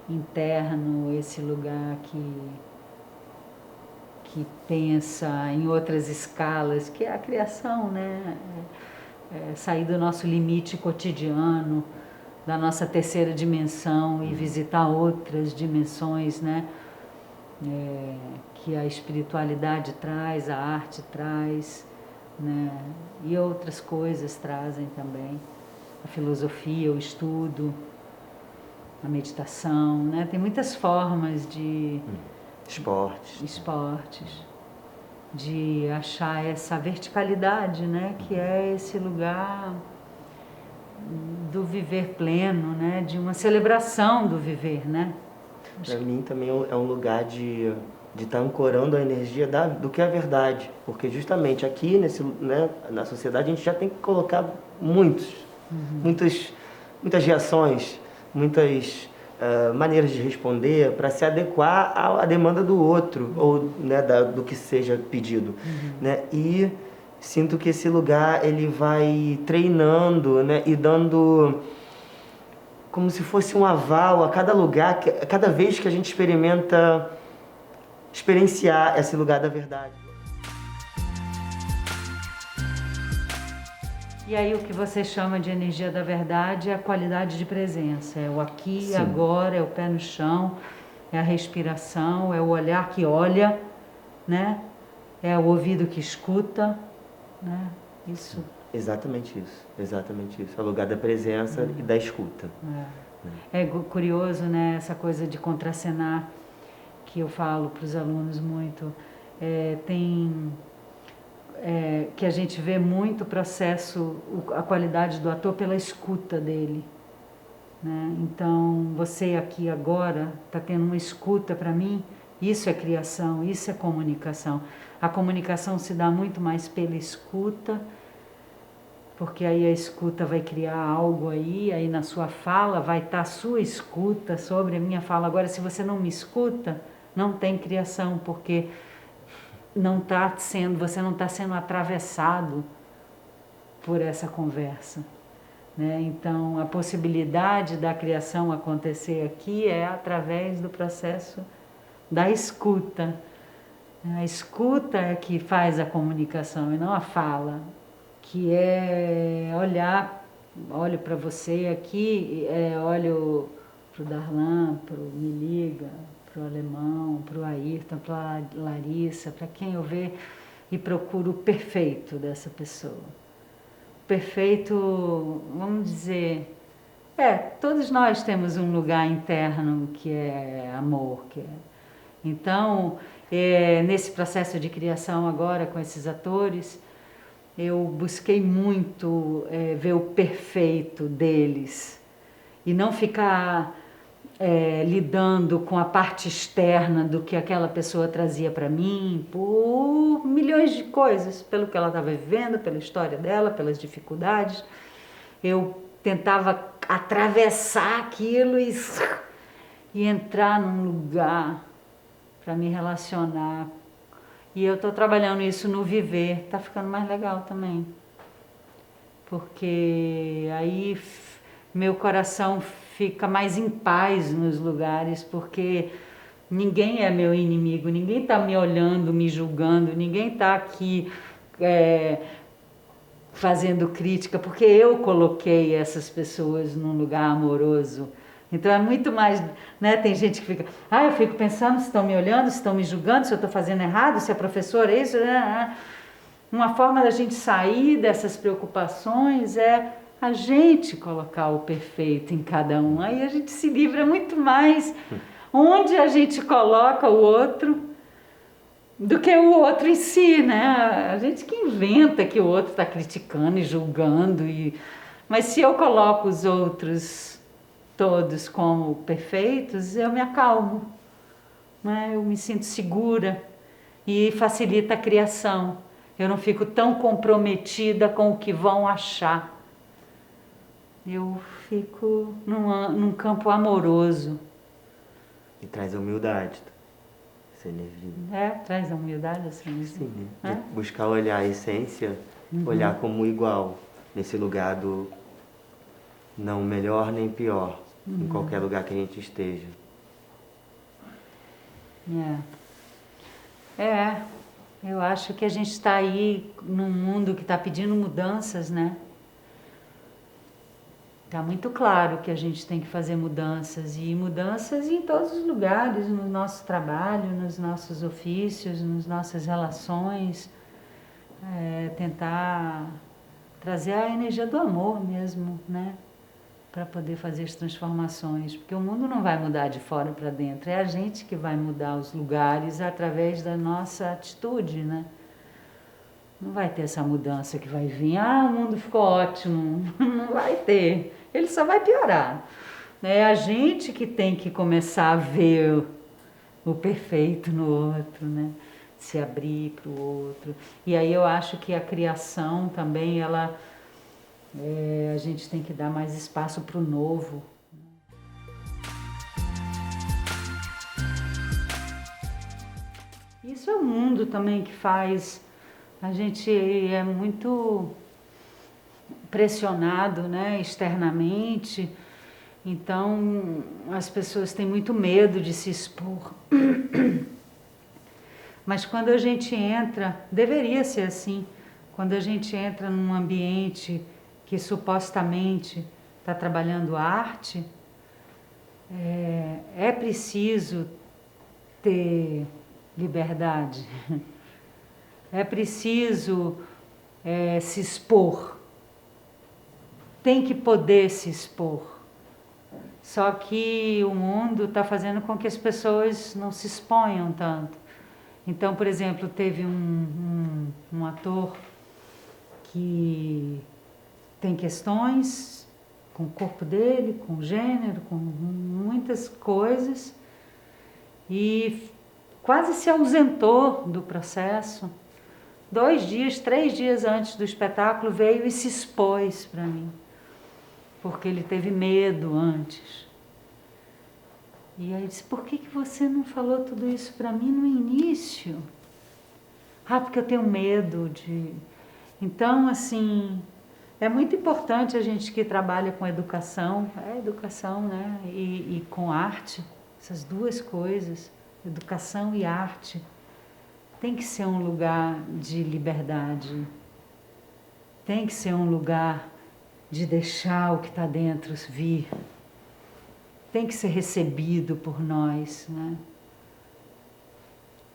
interno, esse lugar que pensa em outras escalas, que é a criação, né? Sair do nosso limite cotidiano, da nossa terceira dimensão e visitar outras dimensões, né? Que a espiritualidade traz, a arte traz, né? E outras coisas trazem também. A filosofia, o estudo, a meditação, né? Tem muitas formas de... Esportes. De achar essa verticalidade, né? Que é esse lugar do viver pleno, né? De uma celebração do viver, né? Para mim também é um lugar de estar ancorando a energia do que é a verdade, porque justamente aqui na sociedade a gente já tem que colocar muitas reações, muitas maneiras de responder para se adequar à demanda do outro ou, né, do que seja pedido, né? E sinto que esse lugar ele vai treinando, né, e dando como se fosse um aval a cada lugar, a cada vez que a gente experienciar esse lugar da verdade. E aí o que você chama de energia da verdade é a qualidade de presença, é o aqui e agora, é o pé no chão, é a respiração, é o olhar que olha, né? É o ouvido que escuta, né? Isso. Exatamente isso. É o lugar da presença e da escuta. É curioso, né? Essa coisa de contracenar que eu falo para os alunos muito. Que a gente vê muito o processo, a qualidade do ator pela escuta dele, né? Então, você aqui agora está tendo uma escuta para mim, isso é criação, isso é comunicação. A comunicação se dá muito mais pela escuta, porque aí a escuta vai criar algo aí na sua fala vai estar a sua escuta sobre a minha fala. Agora, se você não me escuta, não tem criação, porque você não está sendo atravessado por essa conversa, né? Então, a possibilidade da criação acontecer aqui é através do processo da escuta. A escuta é que faz a comunicação e não a fala, que é olho para você aqui, olho para o Darlan, para o Me Liga, para o Alemão, para o Ayrton, para a Larissa, para quem eu ver e procuro o perfeito dessa pessoa. Perfeito, vamos dizer, todos nós temos um lugar interno que é amor, Então, nesse processo de criação agora com esses atores, eu busquei muito ver o perfeito deles e não ficar lidando com a parte externa do que aquela pessoa trazia para mim, por milhões de coisas, pelo que ela estava vivendo, pela história dela, pelas dificuldades. Eu tentava atravessar aquilo e entrar num lugar para me relacionar. E eu estou trabalhando isso no viver, está ficando mais legal também. Porque aí meu coração fica mais em paz nos lugares, porque ninguém é meu inimigo, ninguém está me olhando, me julgando, ninguém está aqui fazendo crítica, porque eu coloquei essas pessoas num lugar amoroso. Então é muito mais, né? Tem gente que fica, eu fico pensando se estão me olhando, se estão me julgando, se eu estou fazendo errado, se a professora é isso. Uma forma da gente sair dessas preocupações é a gente colocar o perfeito em cada um. Aí a gente se livra muito mais onde a gente coloca o outro do que o outro em si, né? A gente que inventa que o outro está criticando e julgando. Mas se eu coloco os outros todos como perfeitos, eu me acalmo, né? Eu me sinto segura e facilita a criação. Eu não fico tão comprometida com o que vão achar. Eu fico num campo amoroso. E traz a humildade, essa energia. Traz a humildade, assim. Sim, né? De buscar olhar a essência, olhar como igual, nesse lugar do não melhor nem pior, em qualquer lugar que a gente esteja. Eu acho que a gente está aí num mundo que está pedindo mudanças, né? Está muito claro que a gente tem que fazer mudanças, e mudanças em todos os lugares, no nosso trabalho, nos nossos ofícios, nas nossas relações, tentar trazer a energia do amor mesmo, né? Para poder fazer as transformações, porque o mundo não vai mudar de fora para dentro, é a gente que vai mudar os lugares através da nossa atitude, né? Não vai ter essa mudança que vai vir, o mundo ficou ótimo, não vai ter, ele só vai piorar. É a gente que tem que começar a ver o perfeito no outro, né? Se abrir para o outro. E aí eu acho que a criação também, a gente tem que dar mais espaço para o novo. Isso é o mundo também que faz. A gente é muito pressionado, né, externamente, então as pessoas têm muito medo de se expor. Mas quando a gente entra, deveria ser assim, quando a gente entra num ambiente que supostamente está trabalhando arte, é preciso ter liberdade. É preciso se expor. Tem que poder se expor. Só que o mundo está fazendo com que as pessoas não se exponham tanto. Então, por exemplo, teve um ator que tem questões com o corpo dele, com o gênero, com muitas coisas, e quase se ausentou do processo. 2 dias, 3 dias antes do espetáculo, veio e se expôs para mim, porque ele teve medo antes. E aí disse, por que você não falou tudo isso para mim no início? Porque eu tenho medo de... Então, assim, é muito importante a gente que trabalha com educação, né? E com arte, essas duas coisas, educação e arte. Tem que ser um lugar de liberdade, tem que ser um lugar de deixar o que está dentro vir, tem que ser recebido por nós, né?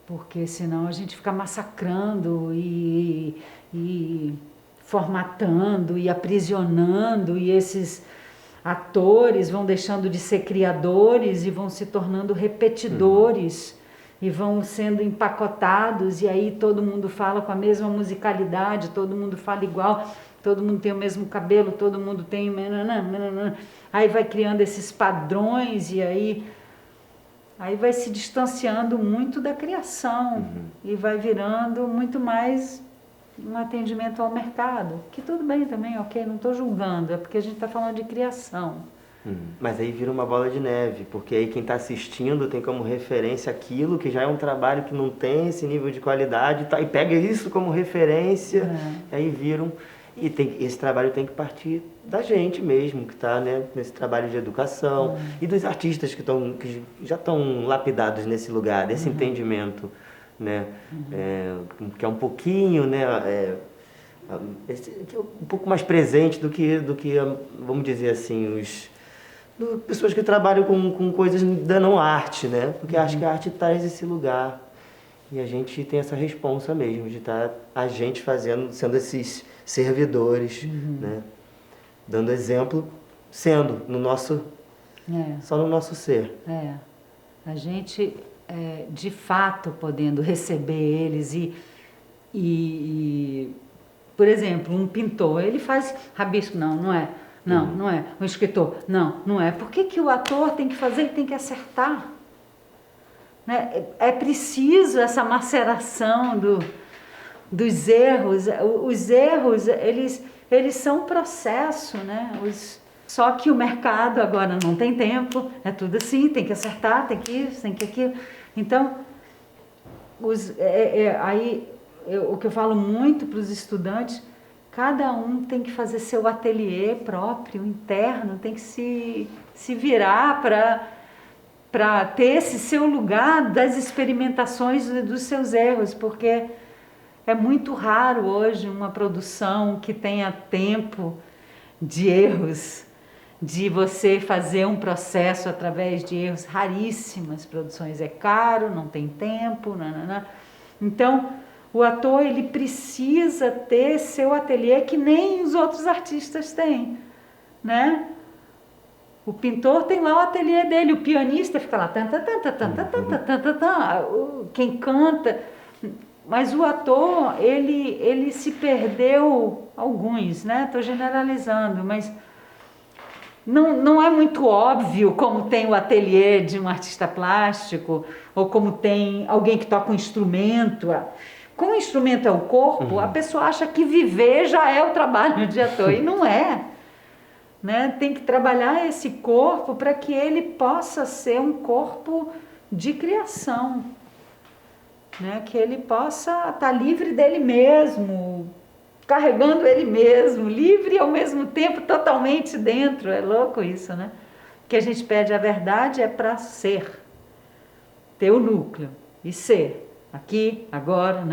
Porque senão a gente fica massacrando e formatando e aprisionando, e esses atores vão deixando de ser criadores e vão se tornando repetidores e vão sendo empacotados, e aí todo mundo fala com a mesma musicalidade, todo mundo fala igual, todo mundo tem o mesmo cabelo, todo mundo tem... Aí vai criando esses padrões e aí vai se distanciando muito da criação e vai virando muito mais um atendimento ao mercado, que tudo bem também, ok, não estou julgando, é porque a gente está falando de criação. Mas aí vira uma bola de neve, porque aí quem está assistindo tem como referência aquilo que já é um trabalho que não tem esse nível de qualidade, tá, e pega isso como referência, aí viram... E esse trabalho tem que partir da gente mesmo, que está, né, nesse trabalho de educação, e dos artistas que já estão lapidados nesse lugar, desse entendimento, né, que é um pouquinho, né, que é um pouco mais presente do que vamos dizer assim, pessoas que trabalham com coisas da não arte, né, porque acho que a arte traz esse lugar. E a gente tem essa responsa mesmo, de estar a gente sendo esses servidores, né? Dando exemplo, sendo só no nosso ser. A gente, de fato, podendo receber eles e, por exemplo, um pintor, ele faz rabisco, não é. Não é. Um escritor, não é. Por que o ator tem que fazer? Ele tem que acertar. Né? É preciso essa maceração dos erros. Os erros, eles são um processo, né? Só que o mercado agora não tem tempo, é tudo assim, tem que acertar, tem que isso, tem que aquilo. Então, o que eu falo muito para os estudantes, cada um tem que fazer seu ateliê próprio, interno, tem que se virar para ter esse seu lugar das experimentações dos seus erros, porque é muito raro hoje uma produção que tenha tempo de erros, de você fazer um processo através de erros. Raríssimas produções, é caro, não tem tempo, Então, o ator, ele precisa ter seu ateliê que nem os outros artistas têm, né? O pintor tem lá o ateliê dele, o pianista fica lá, quem canta, mas o ator, ele se perdeu, alguns, né? Estou generalizando, mas não é muito óbvio como tem o ateliê de um artista plástico, ou como tem alguém que toca um instrumento. Como o instrumento é o corpo, a pessoa acha que viver já é o trabalho de ator, e não é. Né? Tem que trabalhar esse corpo para que ele possa ser um corpo de criação, né? Que ele possa estar livre dele mesmo, carregando ele mesmo, livre e ao mesmo tempo totalmente dentro. É louco isso, né? O que a gente pede a verdade é para ser, ter o núcleo e ser, aqui, agora,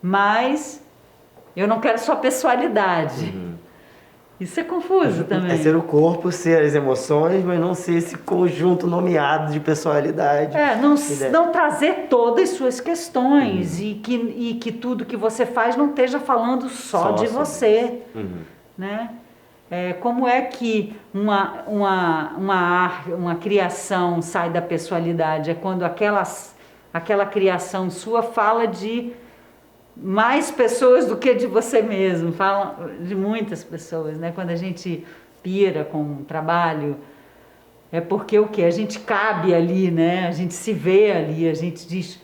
mas eu não quero só pessoalidade. Isso é confuso também. É ser o corpo, ser as emoções, mas não ser esse conjunto nomeado de personalidade. Não trazer todas as suas questões e que tudo que você faz não esteja falando só de você. Né? Como é que uma criação sai da pessoalidade? É quando aquela criação sua fala de mais pessoas do que de você mesmo, falam de muitas pessoas, né? Quando a gente pira com um trabalho, é porque o quê? A gente cabe ali, né? A gente se vê ali, a gente diz,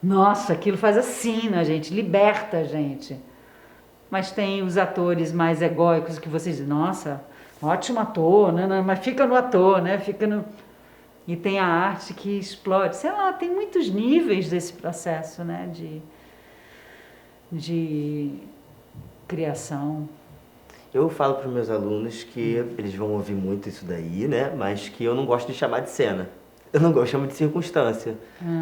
nossa, aquilo faz assim na gente, liberta a gente. Mas tem os atores mais egóicos que vocês dizem, nossa, ótimo ator, né? Mas fica no ator, né? E tem a arte que explode, sei lá, tem muitos níveis desse processo, né? De criação. Eu falo para os meus alunos que eles vão ouvir muito isso daí, né? Mas que eu não gosto de chamar de cena. Eu não gosto, eu chamo de circunstância.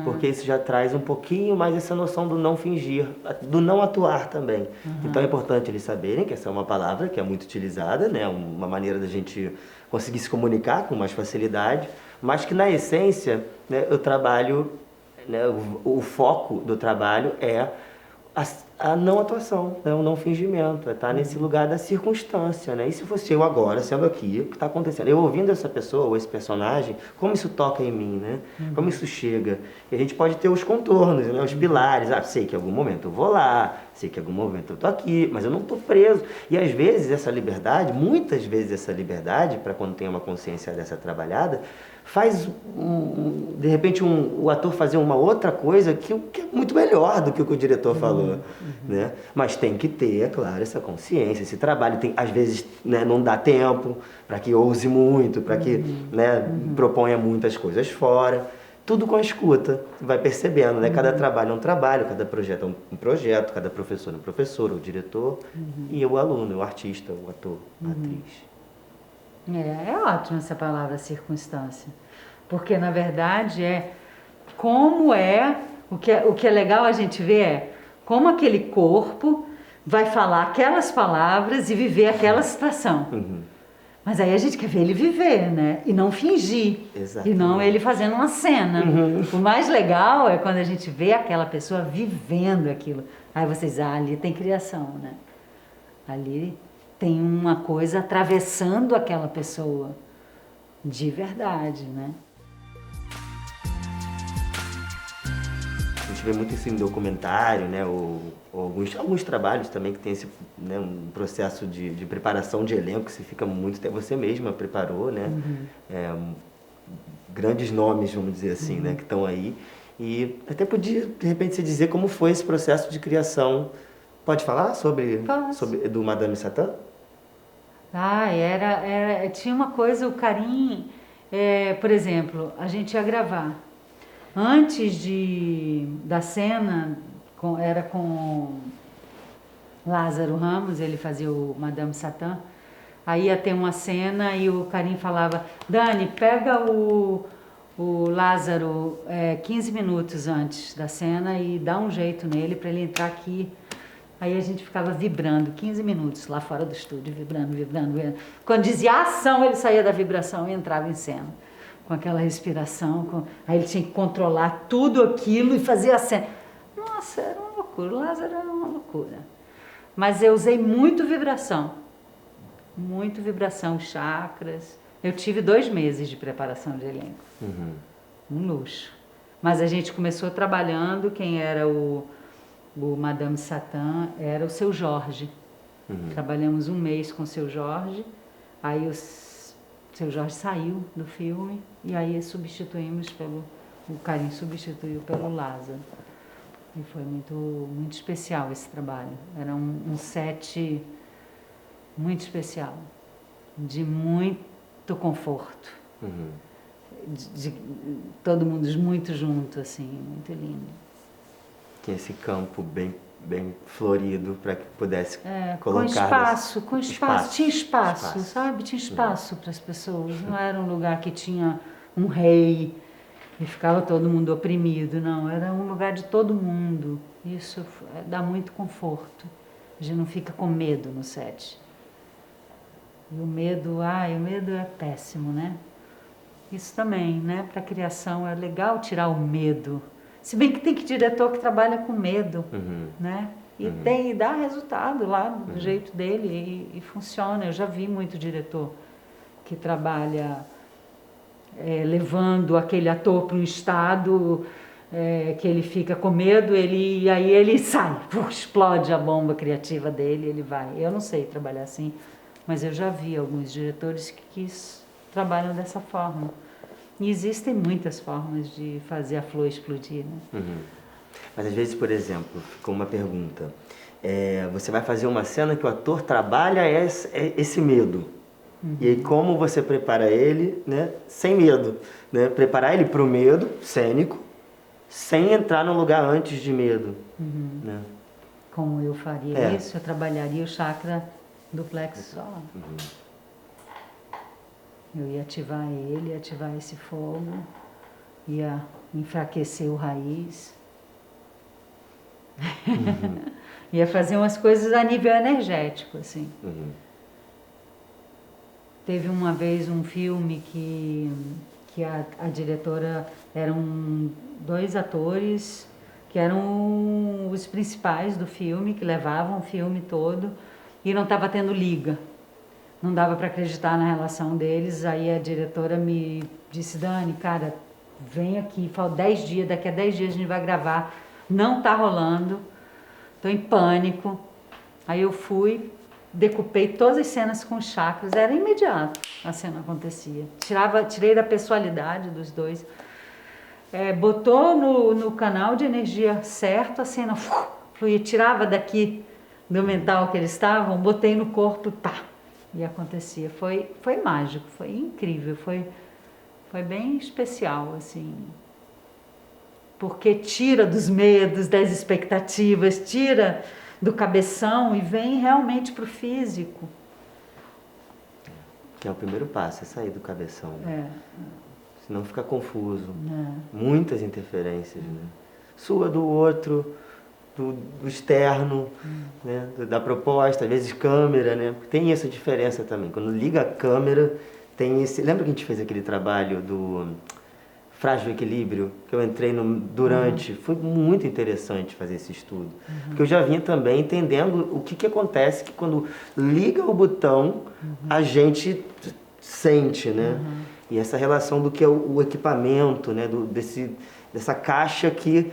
Porque isso já traz um pouquinho mais essa noção do não fingir, do não atuar também. Então é importante eles saberem que essa é uma palavra que é muito utilizada, né? Uma maneira da gente conseguir se comunicar com mais facilidade, mas que na essência, né, eu trabalho, né, o foco do trabalho é a não atuação, né? O não fingimento, é estar nesse lugar da circunstância, né? E se fosse eu agora, sendo aqui, o que está acontecendo? Eu ouvindo essa pessoa ou esse personagem, como isso toca em mim, né? Como isso chega? E a gente pode ter os contornos, né? Os pilares. Ah, sei que em algum momento eu vou lá, sei que em algum momento eu tô aqui, mas eu não tô preso. E às vezes essa liberdade, muitas vezes essa liberdade, para quando tem uma consciência dessa trabalhada, faz, de repente, o ator fazer uma outra coisa que é muito melhor do que o que o diretor falou, né? Mas tem que ter, é claro, essa consciência, esse trabalho. Tem, às vezes, né, não dá tempo para que ouse muito, para que, né, proponha muitas coisas fora. Tudo com a escuta, vai percebendo, né? Cada trabalho é um trabalho, cada projeto é um projeto, cada professor é um professor, o diretor, e o aluno, o artista, o ator, a atriz. É ótima essa palavra circunstância, porque na verdade como o que é legal a gente ver como aquele corpo vai falar aquelas palavras e viver aquela situação. Mas aí a gente quer ver ele viver, né? E não fingir. Exatamente. E não ele fazendo uma cena. O mais legal é quando a gente vê aquela pessoa vivendo aquilo. Aí vocês, ali tem criação, né? Ali tem uma coisa atravessando aquela pessoa de verdade, né? A gente vê muito isso em documentário, né? Ou alguns trabalhos também que tem esse, né, um processo de preparação de elenco que você fica muito tempo. Você mesma preparou, né? Grandes nomes, vamos dizer assim, né? Que estão aí. E até podia, de repente, se dizer como foi esse processo de criação. Pode falar sobre do Madame Satã? Tinha uma coisa, o Karim, por exemplo, a gente ia gravar. Antes da cena, era com Lázaro Ramos, ele fazia o Madame Satã. Aí ia ter uma cena e o Karim falava, Dani, pega o Lázaro 15 minutos antes da cena e dá um jeito nele para ele entrar aqui. Aí a gente ficava vibrando 15 minutos lá fora do estúdio, vibrando. Quando dizia ação, ele saía da vibração e entrava em cena. Com aquela respiração, aí ele tinha que controlar tudo aquilo e fazer a cena. Nossa, era uma loucura, o Lázaro era uma loucura. Mas eu usei muito vibração, chakras. Eu tive 2 meses de preparação de elenco, um luxo. Mas a gente começou trabalhando, quem era o Madame Satã era o Seu Jorge. Trabalhamos 1 mês com o Seu Jorge, aí o Seu Jorge saiu do filme e aí o Karim substituiu pelo Lázaro. E foi muito, muito especial esse trabalho. Era um set muito especial, de muito conforto. De todo mundo muito junto, assim, muito lindo. Tinha esse campo bem florido para que pudesse colocar... Com espaço. Tinha espaço, sabe? Tinha espaço para as pessoas. Não era um lugar que tinha um rei e ficava todo mundo oprimido, não. Era um lugar de todo mundo. Isso dá muito conforto. A gente não fica com medo no set. E o medo é péssimo, né? Isso também, né? Para a criação é legal tirar o medo. Se bem que tem diretor que trabalha com medo, né? E dá resultado lá do jeito dele e funciona. Eu já vi muito diretor que trabalha levando aquele ator para um estado que ele fica com medo, e aí ele sai, explode a bomba criativa dele, ele vai. Eu não sei trabalhar assim, mas eu já vi alguns diretores que trabalham dessa forma. E existem muitas formas de fazer a flor explodir, né? Mas às vezes, por exemplo, ficou uma pergunta. Você vai fazer uma cena que o ator trabalha esse medo. E aí como você prepara ele, né, sem medo? Né? Preparar ele para o medo cênico, sem entrar no lugar antes de medo. Né? Como eu faria isso? Eu trabalharia o chakra do plexo solar. Eu ia ativar ele, ia ativar esse fogo, ia enfraquecer o raiz. Ia fazer umas coisas a nível energético, assim. Teve uma vez um filme que a diretora eram 2 atores que que eram os principais do filme, que levavam o filme todo, e não estava tendo liga. Não dava para acreditar na relação deles. Aí a diretora me disse: Dani, cara, vem aqui, falta 10 dias, daqui a 10 dias a gente vai gravar, não tá rolando, tô em pânico. Aí eu fui, decupei todas as cenas com chakras, era imediato a cena acontecia. Tirei da pessoalidade dos dois. Botou no canal de energia certo, a cena fluía, tirava daqui do mental que eles estavam, botei no corpo, pá, e acontecia. Foi mágico, foi incrível, foi bem especial, assim, porque tira dos medos, das expectativas, tira do cabeção e vem realmente pro físico. Que é o primeiro passo, é sair do cabeção. Senão fica confuso. Muitas interferências, né? Sua, do outro, do externo, né? Da proposta, às vezes câmera, né? Tem essa diferença também. Quando liga a câmera, tem esse... Lembra que a gente fez aquele trabalho do Frágil Equilíbrio? Que eu entrei durante... Foi muito interessante fazer esse estudo. Porque eu já vinha também entendendo o que acontece que quando liga o botão, a gente sente, né? E essa relação do que é o equipamento, né? Dessa caixa que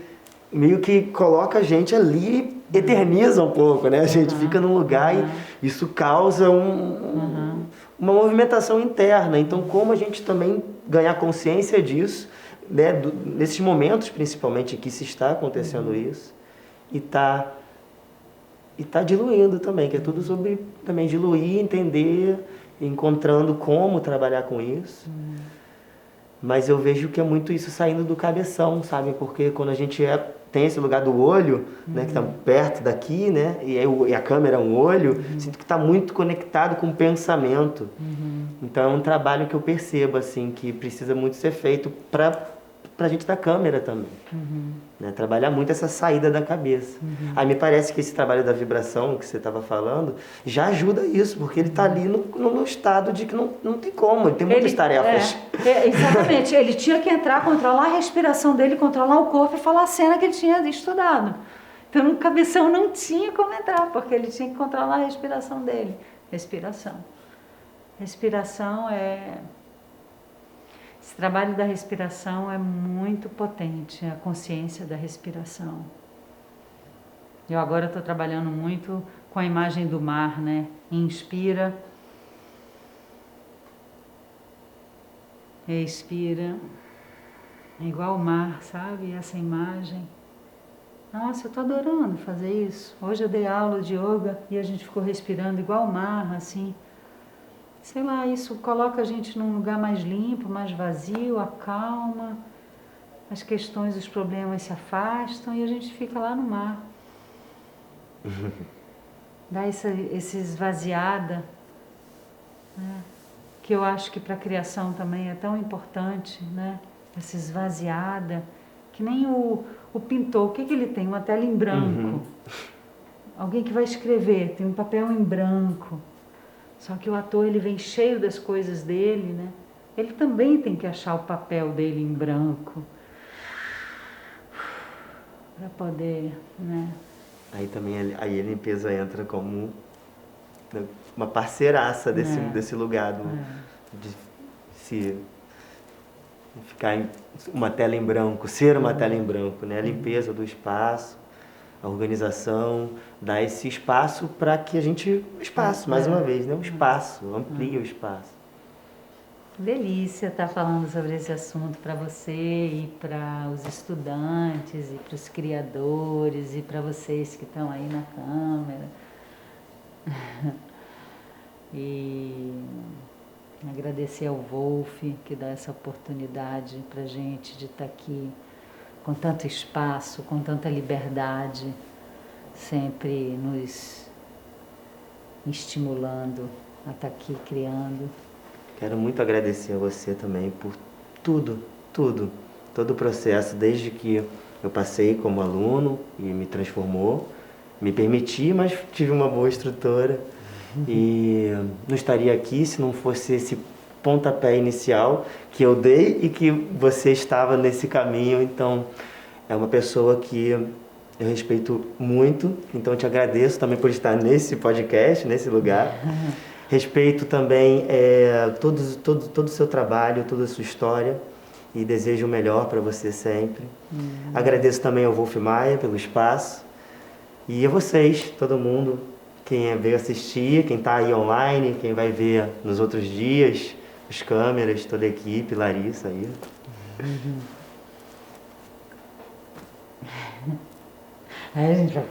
meio que coloca a gente ali, eterniza um pouco, né? A gente fica num lugar e isso causa uma movimentação interna. Então, como a gente também ganhar consciência disso, né? Nesses momentos, principalmente, que se está acontecendo isso, e tá diluindo também, que é tudo sobre também diluir, entender, encontrando como trabalhar com isso. Mas eu vejo que é muito isso saindo do cabeção, sabe? Porque quando a gente tem esse lugar do olho, né, que está perto daqui, né, e a câmera é um olho, sinto que está muito conectado com o pensamento. Então é um trabalho que eu percebo, assim, que precisa muito ser feito para a gente da câmera também. Né? Trabalhar muito essa saída da cabeça. Aí me parece que esse trabalho da vibração que você estava falando já ajuda isso, porque ele está ali no estado de que não tem como, ele tem muitas tarefas. Exatamente, ele tinha que entrar, controlar a respiração dele, controlar o corpo e falar a cena que ele tinha estudado. Então no cabeção não tinha como entrar, porque ele tinha que controlar a respiração dele. Respiração Esse trabalho da respiração é muito potente, a consciência da respiração. Eu agora estou trabalhando muito com a imagem do mar, né? Inspira, expira, é igual o mar, sabe? Essa imagem. Nossa, eu estou adorando fazer isso. Hoje eu dei aula de yoga e a gente ficou respirando igual o mar, assim. Sei lá, isso coloca a gente num lugar mais limpo, mais vazio, acalma, as questões, os problemas se afastam e a gente fica lá no mar. Dá essa esvaziada, né? Que eu acho que para a criação também é tão importante, né? Essa esvaziada, que nem o pintor, o que ele tem? Uma tela em branco. Alguém que vai escrever, tem um papel em branco. Só que o ator, ele vem cheio das coisas dele, né? Ele também tem que achar o papel dele em branco para poder, né? Aí também a limpeza entra como uma parceiraça desse lugar de se ficar em uma tela em branco, ser uma tela em branco, né? A limpeza do espaço, a organização, dá esse espaço para que a gente... mais uma vez, né? O espaço, amplia o espaço. Delícia estar falando sobre esse assunto para você e para os estudantes e para os criadores e para vocês que estão aí na câmera. E agradecer ao Wolf, que dá essa oportunidade para a gente de estar aqui com tanto espaço, com tanta liberdade, sempre nos estimulando a estar aqui criando. Quero muito agradecer a você também por tudo, todo o processo, desde que eu passei como aluno e me transformou, me permiti, mas tive uma boa instrutora e não estaria aqui se não fosse esse pontapé inicial que eu dei e que você estava nesse caminho. Então é uma pessoa que eu respeito muito, então eu te agradeço também por estar nesse podcast, nesse lugar. Respeito também todo o seu trabalho, toda a sua história e desejo o melhor para você sempre. Agradeço também ao Wolf Maia pelo espaço e a vocês, todo mundo, quem veio assistir, quem está aí online, quem vai ver nos outros dias, as câmeras, toda a equipe, Larissa aí. Aí a gente vai...